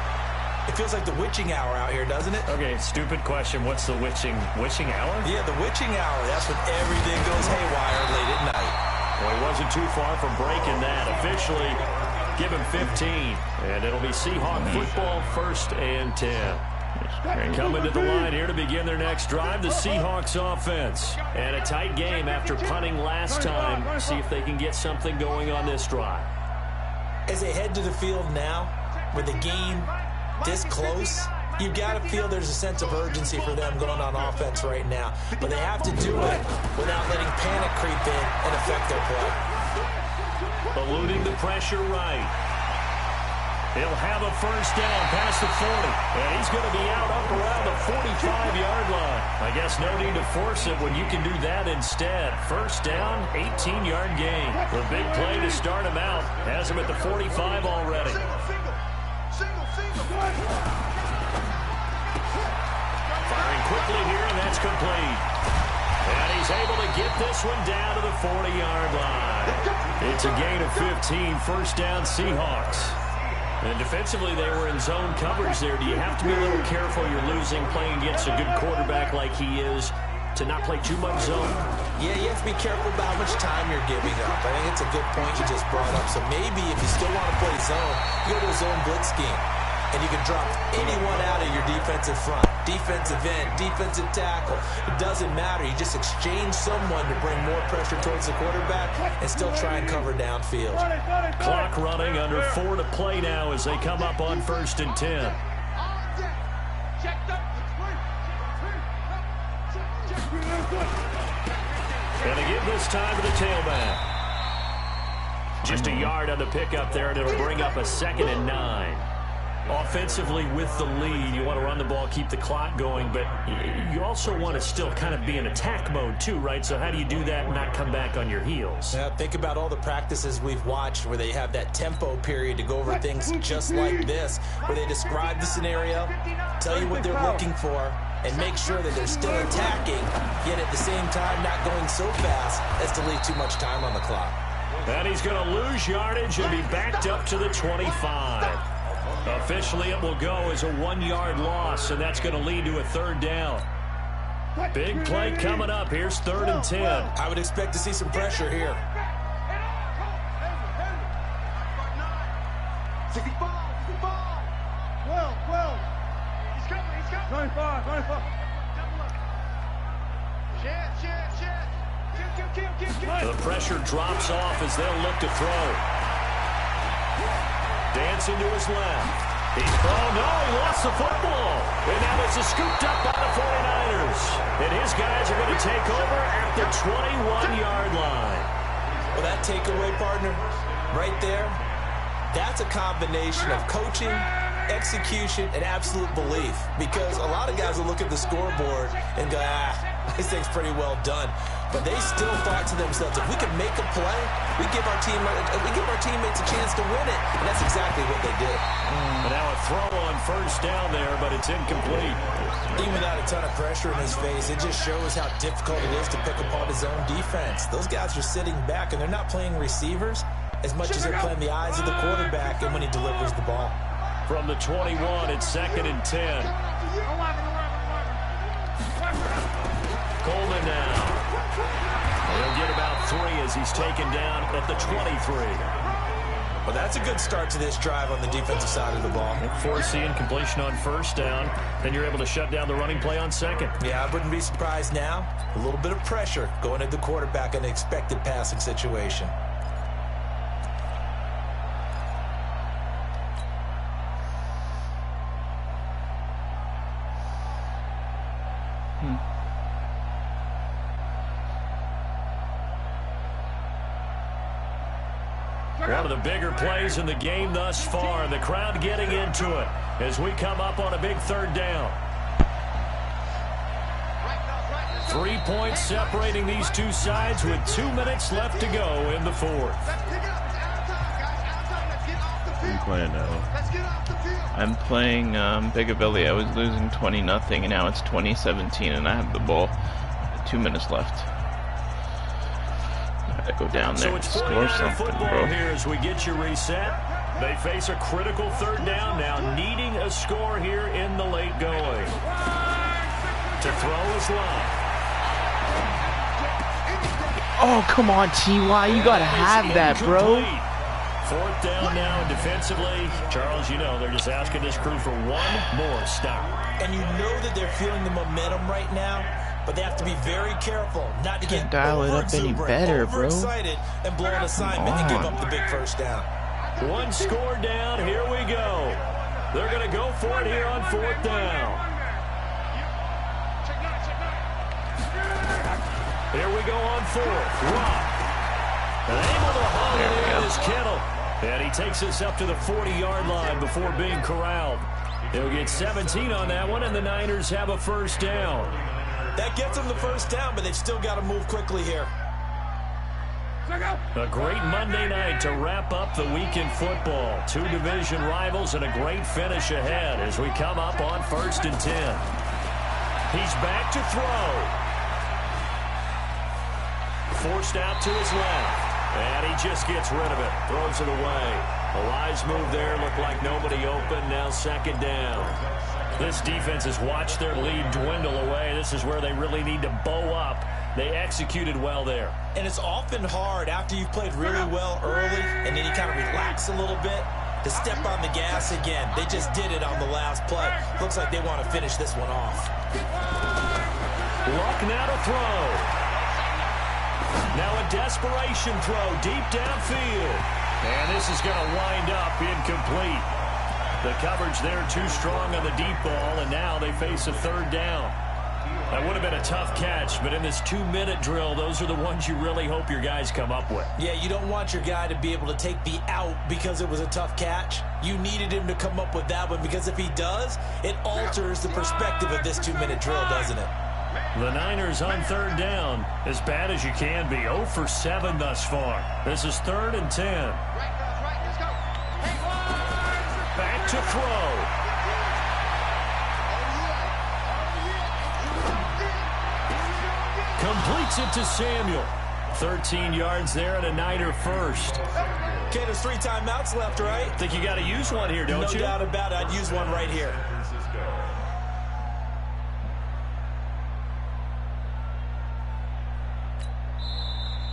[SPEAKER 6] It feels like the witching hour out here, doesn't it?
[SPEAKER 5] Okay, stupid question. What's the witching hour?
[SPEAKER 6] Yeah, the witching hour. That's when everything goes haywire late at night.
[SPEAKER 5] Well, he wasn't too far from breaking that. Officially, give him 15. And it'll be Seahawk football, 1st and 10. Coming to the line here to begin their next drive, the Seahawks offense. And a tight game after punting last time. See if they can get something going on this drive.
[SPEAKER 6] As they head to the field now, with the game this close, you've got to feel there's a sense of urgency for them going on offense right now. But they have to do it without letting panic creep in and affect their play.
[SPEAKER 5] Eluding the pressure right. He'll have a 1st down past the 40. And he's going to be out up around the 45-yard line. I guess no need to force it when you can do that instead. 1st down, 18-yard gain. The big play to start him out has him at the 45 already. Firing quickly here, and that's complete. And he's able to get this one down to the 40-yard line. It's a gain of 15, 1st down Seahawks. And defensively, they were in zone coverage there. Do you have to be a little careful? You're losing, playing against a good quarterback like he is, to not play too much zone?
[SPEAKER 6] Yeah, you have to be careful about how much time you're giving up. I think it's a good point you just brought up. So maybe if you still want to play zone, you go to a zone blitz scheme. And you can drop anyone out of your defensive front. Defensive end, defensive tackle. It doesn't matter. You just exchange someone to bring more pressure towards the quarterback and still try and cover downfield.
[SPEAKER 5] Clock running, under 4 to play now as they come up on 1st and 10. And they give this time to the tailback. Just a yard on the pickup there, and it'll bring up a 2nd and 9. Offensively with the lead, you want to run the ball, keep the clock going, but you also want to still kind of be in attack mode too, right? So how do you do that and not come back on your heels?
[SPEAKER 6] Yeah, think about all the practices we've watched where they have that tempo period to go over things just like this, where they describe the scenario, tell you what they're looking for, and make sure that they're still attacking, yet at the same time not going so fast as to leave too much time on the clock.
[SPEAKER 5] And he's going to lose yardage and be backed up to the 25. Officially, it will go as a 1-yard loss, and that's going to lead to a 3rd down. Big play coming up. Here's 3rd and 10.
[SPEAKER 6] I would expect to see some pressure here.
[SPEAKER 7] 65. 12. He's coming. 25.
[SPEAKER 5] The pressure drops off as they'll look to throw. Dancing to his left. He lost the football. And now it's scooped up by the 49ers. And his guys are going to take over at the 21-yard line.
[SPEAKER 6] Well, that takeaway, partner, right there, that's a combination of coaching, execution, and absolute belief. Because a lot of guys will look at the scoreboard and go, this thing's pretty well done. But they still thought to themselves, if we can make a play, we give our teammates a chance to win it. And that's exactly what they did.
[SPEAKER 5] And now a throw on 1st down there, but it's incomplete.
[SPEAKER 6] Even without a ton of pressure in his face, it just shows how difficult it is to pick apart his own defense. Those guys are sitting back, and they're not playing receivers as much as they're playing the eyes of the quarterback and when he delivers the ball.
[SPEAKER 5] From the 21, it's 2nd and 10. Coleman now. He'll get about 3 as he's taken down at the 23.
[SPEAKER 6] Well, that's a good start to this drive on the defensive side of the ball.
[SPEAKER 5] Force the incompletion on 1st down. Then you're able to shut down the running play on 2nd.
[SPEAKER 6] Yeah, I wouldn't be surprised now. A little bit of pressure going at the quarterback in an expected passing situation.
[SPEAKER 5] One of the bigger plays in the game thus far. The crowd getting into it as we come up on a big 3rd down. 3 points separating these two sides with 2 minutes left to go in the 4th.
[SPEAKER 1] Who are you playing now? I'm playing Bigabilly. I was losing 20-0, and now it's 20-17, and I have the ball. 2 minutes left. Gotta go down there and score something, bro.
[SPEAKER 5] Here as we get you reset. They face a critical 3rd down now, needing a score here in the late going. To throw is Love.
[SPEAKER 1] Oh, come on, T.Y. You gotta have that, bro.
[SPEAKER 5] 4th down now, and defensively, Charles, you know, they're just asking this crew for one more stop.
[SPEAKER 6] And you know that they're feeling the momentum right now, but they have to be very careful not to get overexcited and blow an assignment and give up the big 1st down.
[SPEAKER 5] 1 score down, here we go. They're going to go for it here on 4th down. Here we go on 4th. Rock. Able to haul it in is Kittle. And he takes us up to the 40-yard line before being corralled. He'll get 17 on that one, and the Niners have a 1st down.
[SPEAKER 6] That gets them the 1st down, but they've still got to move quickly here.
[SPEAKER 5] A great Monday night to wrap up the week in football. 2 division rivals and a great finish ahead as we come up on 1st and 10. He's back to throw. Forced out to his left. And he just gets rid of it. Throws it away. A wise move there. Looked like nobody open. Now 2nd down. This defense has watched their lead dwindle away. This is where they really need to bow up. They executed well there.
[SPEAKER 6] And it's often hard after you've played really well early and then you kind of relax a little bit to step on the gas again. They just did it on the last play. Looks like they want to finish this one off.
[SPEAKER 5] Luck now to throw. Now a desperation throw deep downfield. And this is going to wind up incomplete. The coverage there too strong on the deep ball, and now they face a 3rd down. That would have been a tough catch, but in this 2-minute drill, those are the ones you really hope your guys come up with.
[SPEAKER 6] Yeah, you don't want your guy to be able to take the out because it was a tough catch. You needed him to come up with that one because if he does, it alters the perspective of this 2-minute drill, doesn't it?
[SPEAKER 5] The Niners on 3rd down, as bad as you can be. 0 for 7 thus far. This is 3rd and 10. Back to throw. Completes it to Samuel. 13 yards there and a Niner first.
[SPEAKER 6] Okay, there's 3 timeouts left, right?
[SPEAKER 5] Think you got to use one here, don't you?
[SPEAKER 6] No doubt about it. I'd use one right here.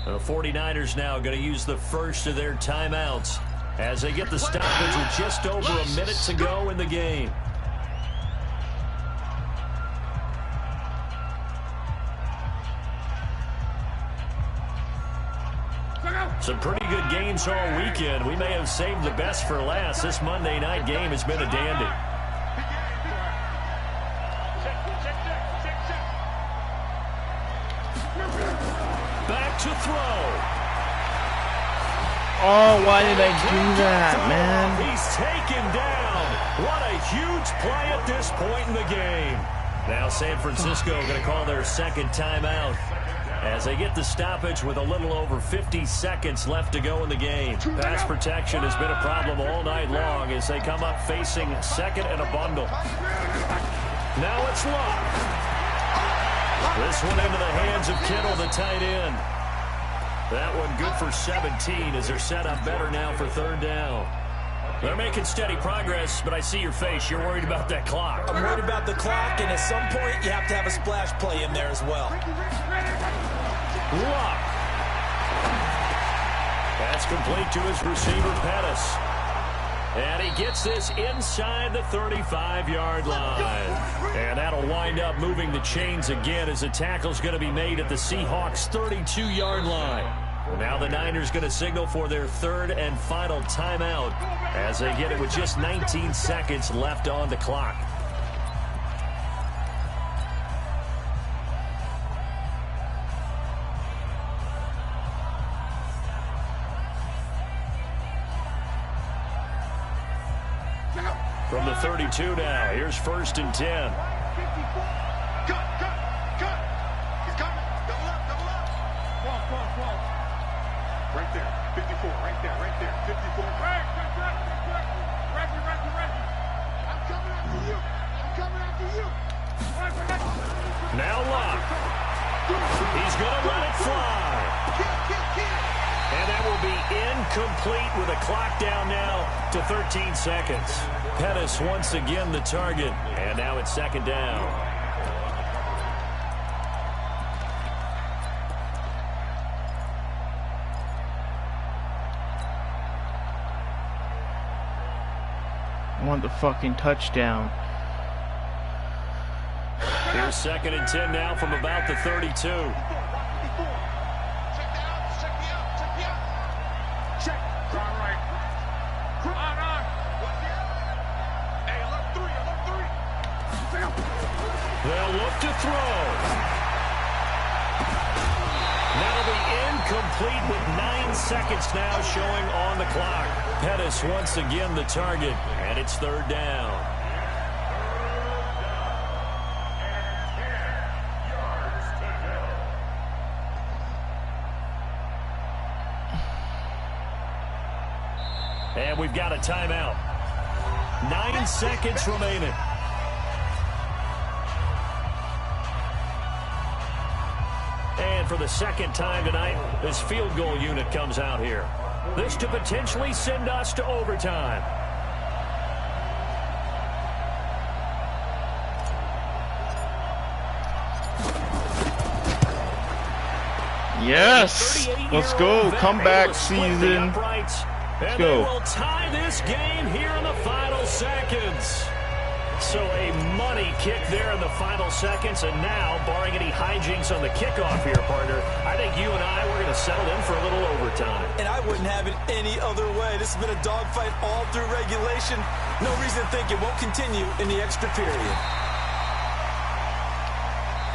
[SPEAKER 5] The 49ers now going to use the first of their timeouts as they get the stoppage with just over a minute to go in the game. Some pretty good games all weekend. We may have saved the best for last. This Monday night game has been a dandy. Back to throw.
[SPEAKER 1] Oh, why did I do that, man?
[SPEAKER 5] He's taken down. What a huge play at this point in the game. Now San Francisco going to call their second timeout as they get the stoppage with a little over 50 seconds left to go in the game. Pass protection has been a problem all night long as they come up facing second and a bundle. Now it's Luck. This one into the hands of Kittle, the tight end. That one good for 17 as they're set up better now for third down. They're making steady progress, but I see your face. You're worried about that clock.
[SPEAKER 6] I'm worried about the clock, and at some point, you have to have a splash play in there as well.
[SPEAKER 5] Luck. That's complete to his receiver, Pettis. And he gets this inside the 35-yard line. And that'll wind up moving the chains again as the tackle's going to be made at the Seahawks' 32-yard line. Now the Niners going to signal for their third and final timeout as they get it with just 19 seconds left on the clock. From the 32 now, here's 1st and 10.
[SPEAKER 7] Right there, 54, right there, 54. Right. Reggie. I'm coming after you.
[SPEAKER 5] Now Luck. He's going to let it fly. And that will be incomplete with a clock down now to 13 seconds. Pettis once again the target. And now it's second down.
[SPEAKER 1] I want the fucking touchdown.
[SPEAKER 5] Here's 2nd and 10 now from about the 32.
[SPEAKER 7] Check me out. Check. Try right. On. Hey, I love 3.
[SPEAKER 5] They'll look to throw. That'll be incomplete with 9 seconds now showing on the clock. Pettis once again the target, and it's third down. And we've got a timeout. 9 seconds remaining. And for the second time tonight, this field goal unit comes out here. This to potentially send us to overtime.
[SPEAKER 1] Yes! Let's go. Comeback season.
[SPEAKER 5] Let's
[SPEAKER 1] go.
[SPEAKER 5] They will tie this game here in the final seconds. So a money kick there in the final seconds, and now, barring any hijinks on the kickoff here, partner, I think you and I, we're going to settle in for a little overtime.
[SPEAKER 6] And I wouldn't have it any other way. This has been a dogfight all through regulation. No reason to think it won't continue in the extra period.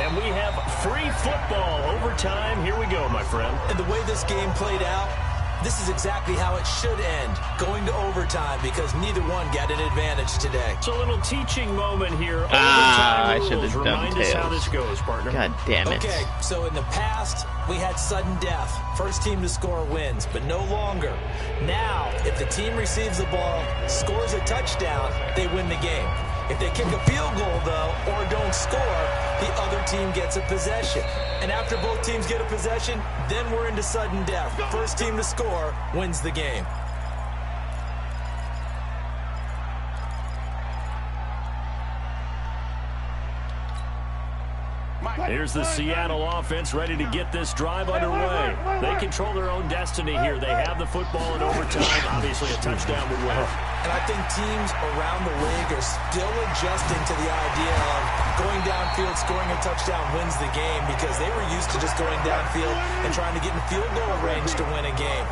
[SPEAKER 5] And we have free football overtime. Here we go, my friend.
[SPEAKER 6] And the way this game played out, this is exactly how it should end, going to overtime, because neither one got an advantage today.
[SPEAKER 5] It's a little teaching moment here.
[SPEAKER 1] I should have done
[SPEAKER 5] Remind us how
[SPEAKER 1] tails.
[SPEAKER 5] this goes, partner.
[SPEAKER 1] God damn it.
[SPEAKER 6] Okay, so in the past, we had sudden death. First team to score wins, but no longer. Now, if the team receives the ball, scores a touchdown, they win the game. If they kick a field goal, though, or don't score, the other team gets a possession. And after both teams get a possession, then we're into sudden death. First team to score wins the game.
[SPEAKER 5] Here's the Seattle offense ready to get this drive underway. They control their own destiny here. They have the football in overtime. Obviously, a touchdown would win.
[SPEAKER 6] And I think teams around the league are still adjusting to the idea of going downfield, scoring a touchdown wins the game, because they were used to just going downfield and trying to get in field goal range to win a game.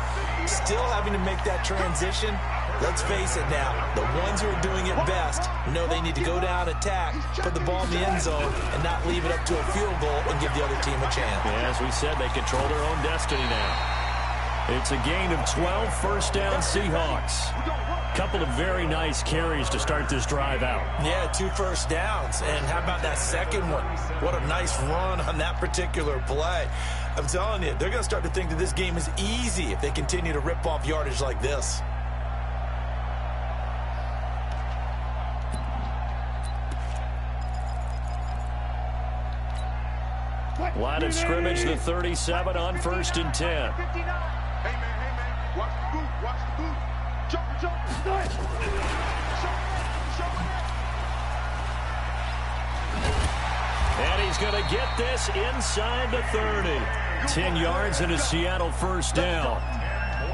[SPEAKER 6] Still having to make that transition. Let's face it now, the ones who are doing it best know they need to go down, attack, put the ball in the end zone, and not leave it up to a field goal and give the other team a chance.
[SPEAKER 5] Yeah, as we said, they control their own destiny now. It's a gain of 12, first down Seahawks. Couple of very nice carries to start this drive out.
[SPEAKER 6] Yeah, 2 first downs. And how about that second one? What a nice run on that particular play. I'm telling you, they're going to start to think that this game is easy if they continue to rip off yardage like this.
[SPEAKER 5] Line of scrimmage, the 37 on 1st and 10.
[SPEAKER 7] Hey, man, watch the boot, watch the boot. Jump.
[SPEAKER 5] And he's going to get this inside the 30. 10 yards and a Seattle first down.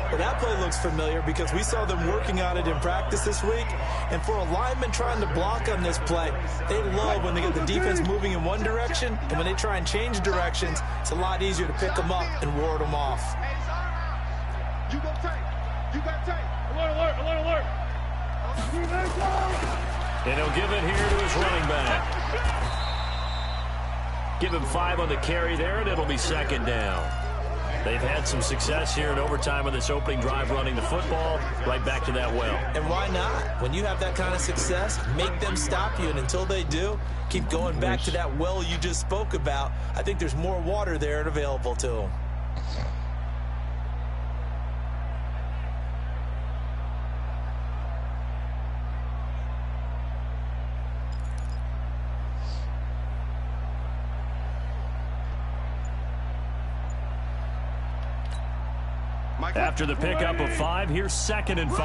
[SPEAKER 6] Well, that play looks familiar because we saw them working on it in practice this week. And for a lineman trying to block on this play, they love when they get the defense moving in one direction. And when they try and change directions, it's a lot easier to pick them up and ward them off.
[SPEAKER 7] You got tape. Alert.
[SPEAKER 5] And he'll give it here to his running back. Give him 5 on the carry there, and it'll be second down. They've had some success here in overtime on this opening drive running the football. Right back to that well.
[SPEAKER 6] And why not? When you have that kind of success, make them stop you. And until they do, keep going back to that well you just spoke about. I think there's more water there and available to them.
[SPEAKER 5] After the pickup of 5, here's 2nd and 5.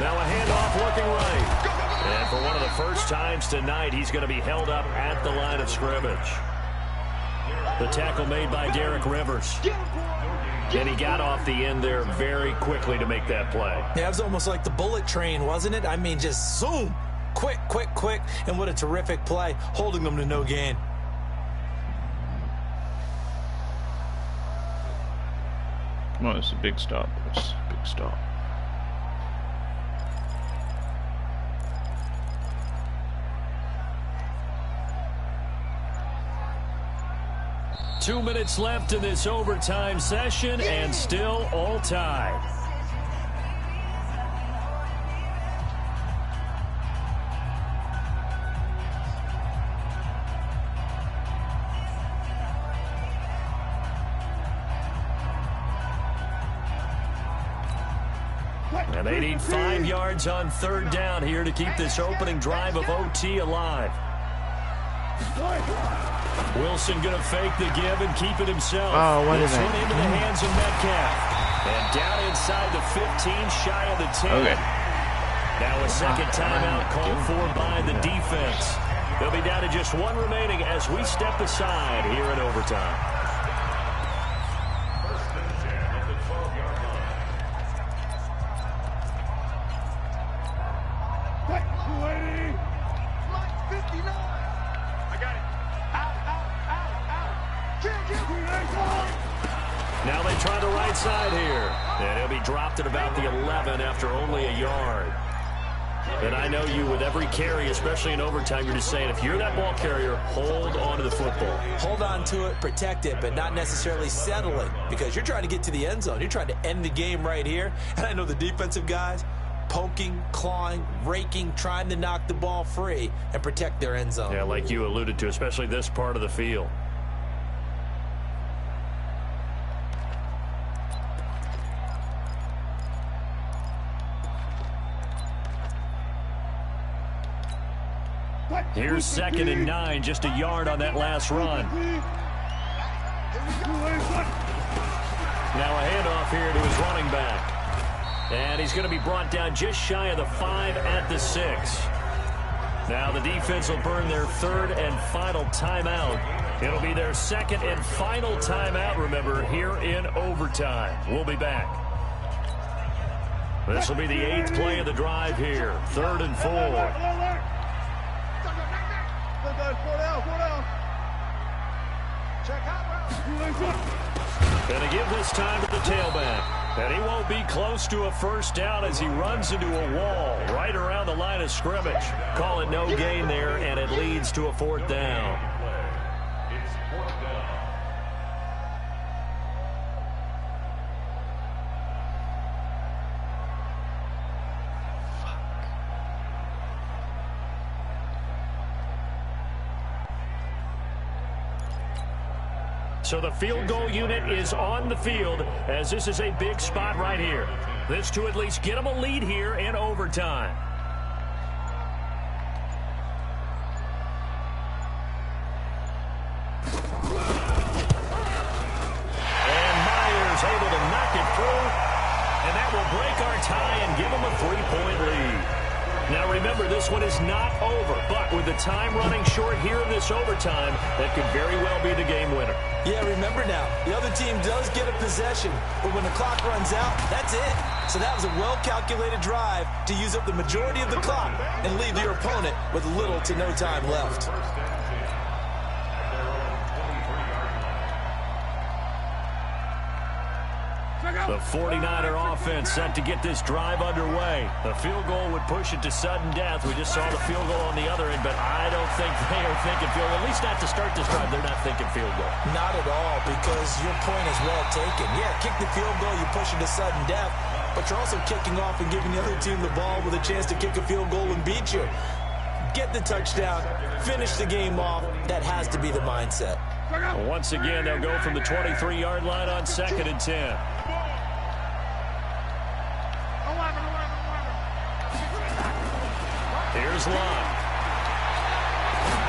[SPEAKER 5] Now a handoff looking right. And for one of the first times tonight, he's going to be held up at the line of scrimmage. The tackle made by Derek Rivers. And he got off the end there very quickly to make that play.
[SPEAKER 6] Yeah, it was almost like the bullet train, wasn't it? I mean, just zoom. Quick. And what a terrific play, holding them to no gain.
[SPEAKER 1] Well, it's a big stop. Big stop.
[SPEAKER 5] Two minutes left in this overtime session, and still all tied. And they need 5 yards on 3rd down here to keep this opening drive of OT alive. Wilson going to fake the give and keep it himself.
[SPEAKER 1] Oh, what is
[SPEAKER 5] this
[SPEAKER 1] that?
[SPEAKER 5] one into the hands of Metcalf. And down inside the 15, shy of the 10.
[SPEAKER 1] Okay.
[SPEAKER 5] Now a second timeout called for by the defense. They'll be down to just 1 remaining as we step aside here in overtime. Now they try the right side here. And he'll be dropped at about the 11 after only a yard. And I know you, with every carry, especially in overtime, you're just saying, if you're that ball carrier, hold on to the football.
[SPEAKER 6] Hold on to it, protect it, but not necessarily settle it, because you're trying to get to the end zone. You're trying to end the game right here. And I know the defensive guys, poking, clawing, raking, trying to knock the ball free and protect their end zone.
[SPEAKER 5] Yeah, like you alluded to, especially this part of the field. Here's 2nd and 9, just a yard on that last run. Now a handoff here to his running back. And he's going to be brought down just shy of the 5 at the 6. Now the defense will burn their 3rd and final timeout. It'll be their 2nd and final timeout, remember, here in overtime. We'll be back. This will be the 8th play of the drive here. 3rd and 4. Gonna give this time to the tailback. And he won't be close to a first down as he runs into a wall right around the line of scrimmage. Call it no gain there, and it leads to a 4th down. So the field goal unit is on the field as this is a big spot right here. This to at least get them a lead here in overtime. And Myers able to knock it through. And that will break our tie and give them a 3-point lead. Now remember, this one is not over, but with the time running short here in this overtime, that could very well be the game winner.
[SPEAKER 6] Yeah, remember now, the other team does get a possession, but when the clock runs out, that's it. So that was a well-calculated drive to use up the majority of the clock and leave your opponent with little to no time left.
[SPEAKER 5] The 49er offense set to get this drive underway. The field goal would push it to sudden death. We just saw the field goal on the other end, but I don't think they are thinking field goal. At least not to start this drive. They're not thinking field goal.
[SPEAKER 6] Not at all, because your point is well taken. Yeah, kick the field goal, you push it to sudden death, but you're also kicking off and giving the other team the ball with a chance to kick a field goal and beat you. Get the touchdown, finish the game off. That has to be the mindset.
[SPEAKER 5] Once again, they'll go from the 23-yard line on 2nd and 10. Here's Love.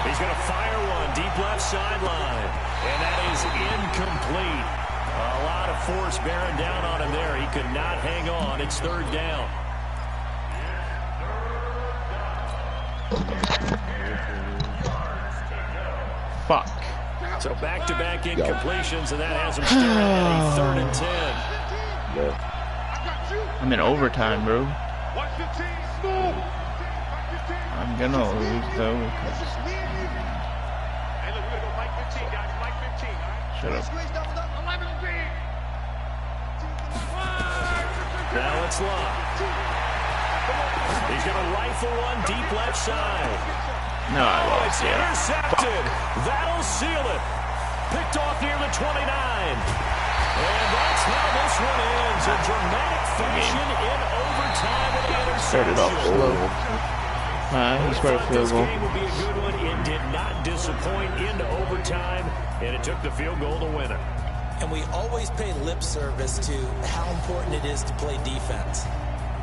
[SPEAKER 5] He's going to fire one deep left sideline. And that is incomplete. A lot of force bearing down on him there. He could not hang on. It's 3rd down.
[SPEAKER 1] Fuck.
[SPEAKER 5] So back-to-back incompletions, and that has him staring at a 3rd and 10.
[SPEAKER 1] I'm in overtime, bro. I'm gonna lose though. Shut up.
[SPEAKER 5] Now it's Love. He's gonna rifle one deep left side.
[SPEAKER 1] No, I lost.
[SPEAKER 5] It's intercepted. That'll seal it. Picked off near the 29. And that's how this one ends. A dramatic fashion in overtime with the interception.
[SPEAKER 1] Started off slow. He scored a field goal.
[SPEAKER 5] This game would be a good one. It did not disappoint into overtime, and it took the field goal to win it.
[SPEAKER 6] And we always pay lip service to how important it is to play defense.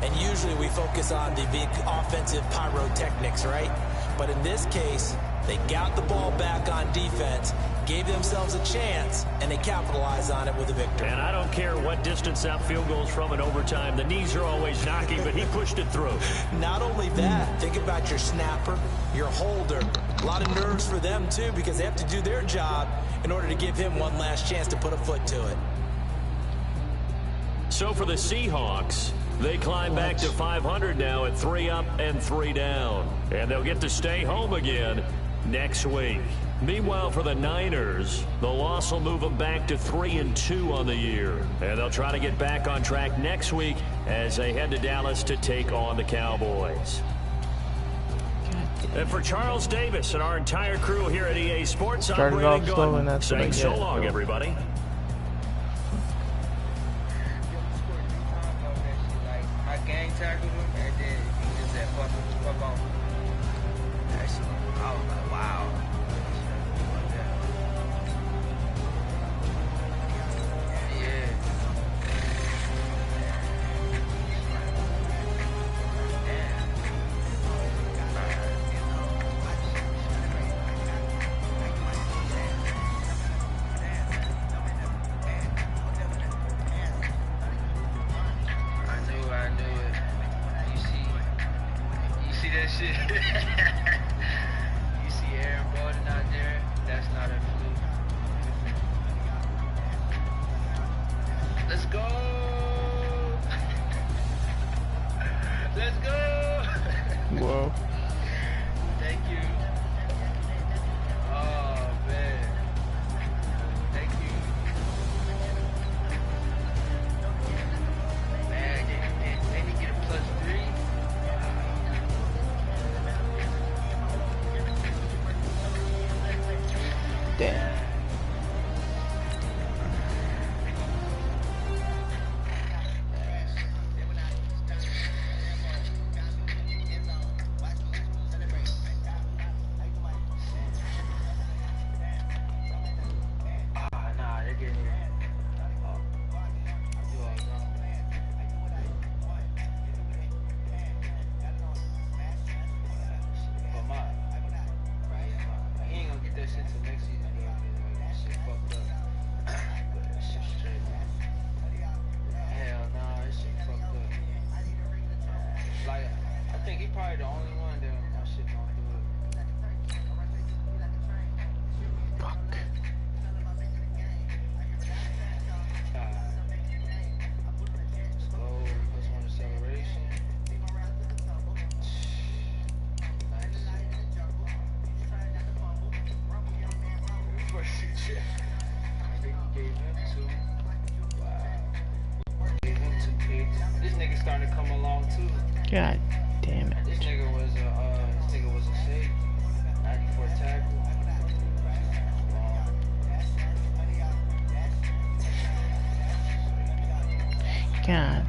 [SPEAKER 6] And usually we focus on the big offensive pyrotechnics, right? But in this case, they got the ball back on defense, gave themselves a chance, and they capitalized on it with a victory.
[SPEAKER 5] And I don't care what distance that field goes from in overtime. The knees are always knocking, but he pushed it through.
[SPEAKER 6] Not only that, think about your snapper, your holder. A lot of nerves for them, too, because they have to do their job in order to give him one last chance to put a foot to it.
[SPEAKER 5] So for the Seahawks, they climb back to 500 now at 3 up and 3 down. And they'll get to stay home again next week. Meanwhile, for the Niners, the loss will move them back to 3-2 on the year. And they'll try to get back on track next week as they head to Dallas to take on the Cowboys. And for Charles Davis and our entire crew here at EA Sports, I'm Brandon Gordon saying so long, everybody.
[SPEAKER 8] Gang tackled him, and then he just said, fuck off. Actually, I was like, wow. Yeah. that shit. You see Aaron Bolden out there? That's not a fluke. Let's go! Let's go!
[SPEAKER 1] Whoa.
[SPEAKER 8] Thank you. Oh, man. Thank you. Man, they need to get a +3.
[SPEAKER 1] Damn.
[SPEAKER 8] Nah, they're getting here. Oh, you all gone. But he ain't gonna get that shit till next season, though. That shit fucked up. But that shit straight. Hell nah, that shit fucked up. Like, I think he probably the only one that my shit gonna do it.
[SPEAKER 1] Fuck.
[SPEAKER 8] Let's go. +1 acceleration. Nice. I think he gave him 2. Wow. Gave him 2 picks. This nigga starting to come along too.
[SPEAKER 1] God damn it.
[SPEAKER 8] This nigga was a safe. 94 tackle.
[SPEAKER 1] God.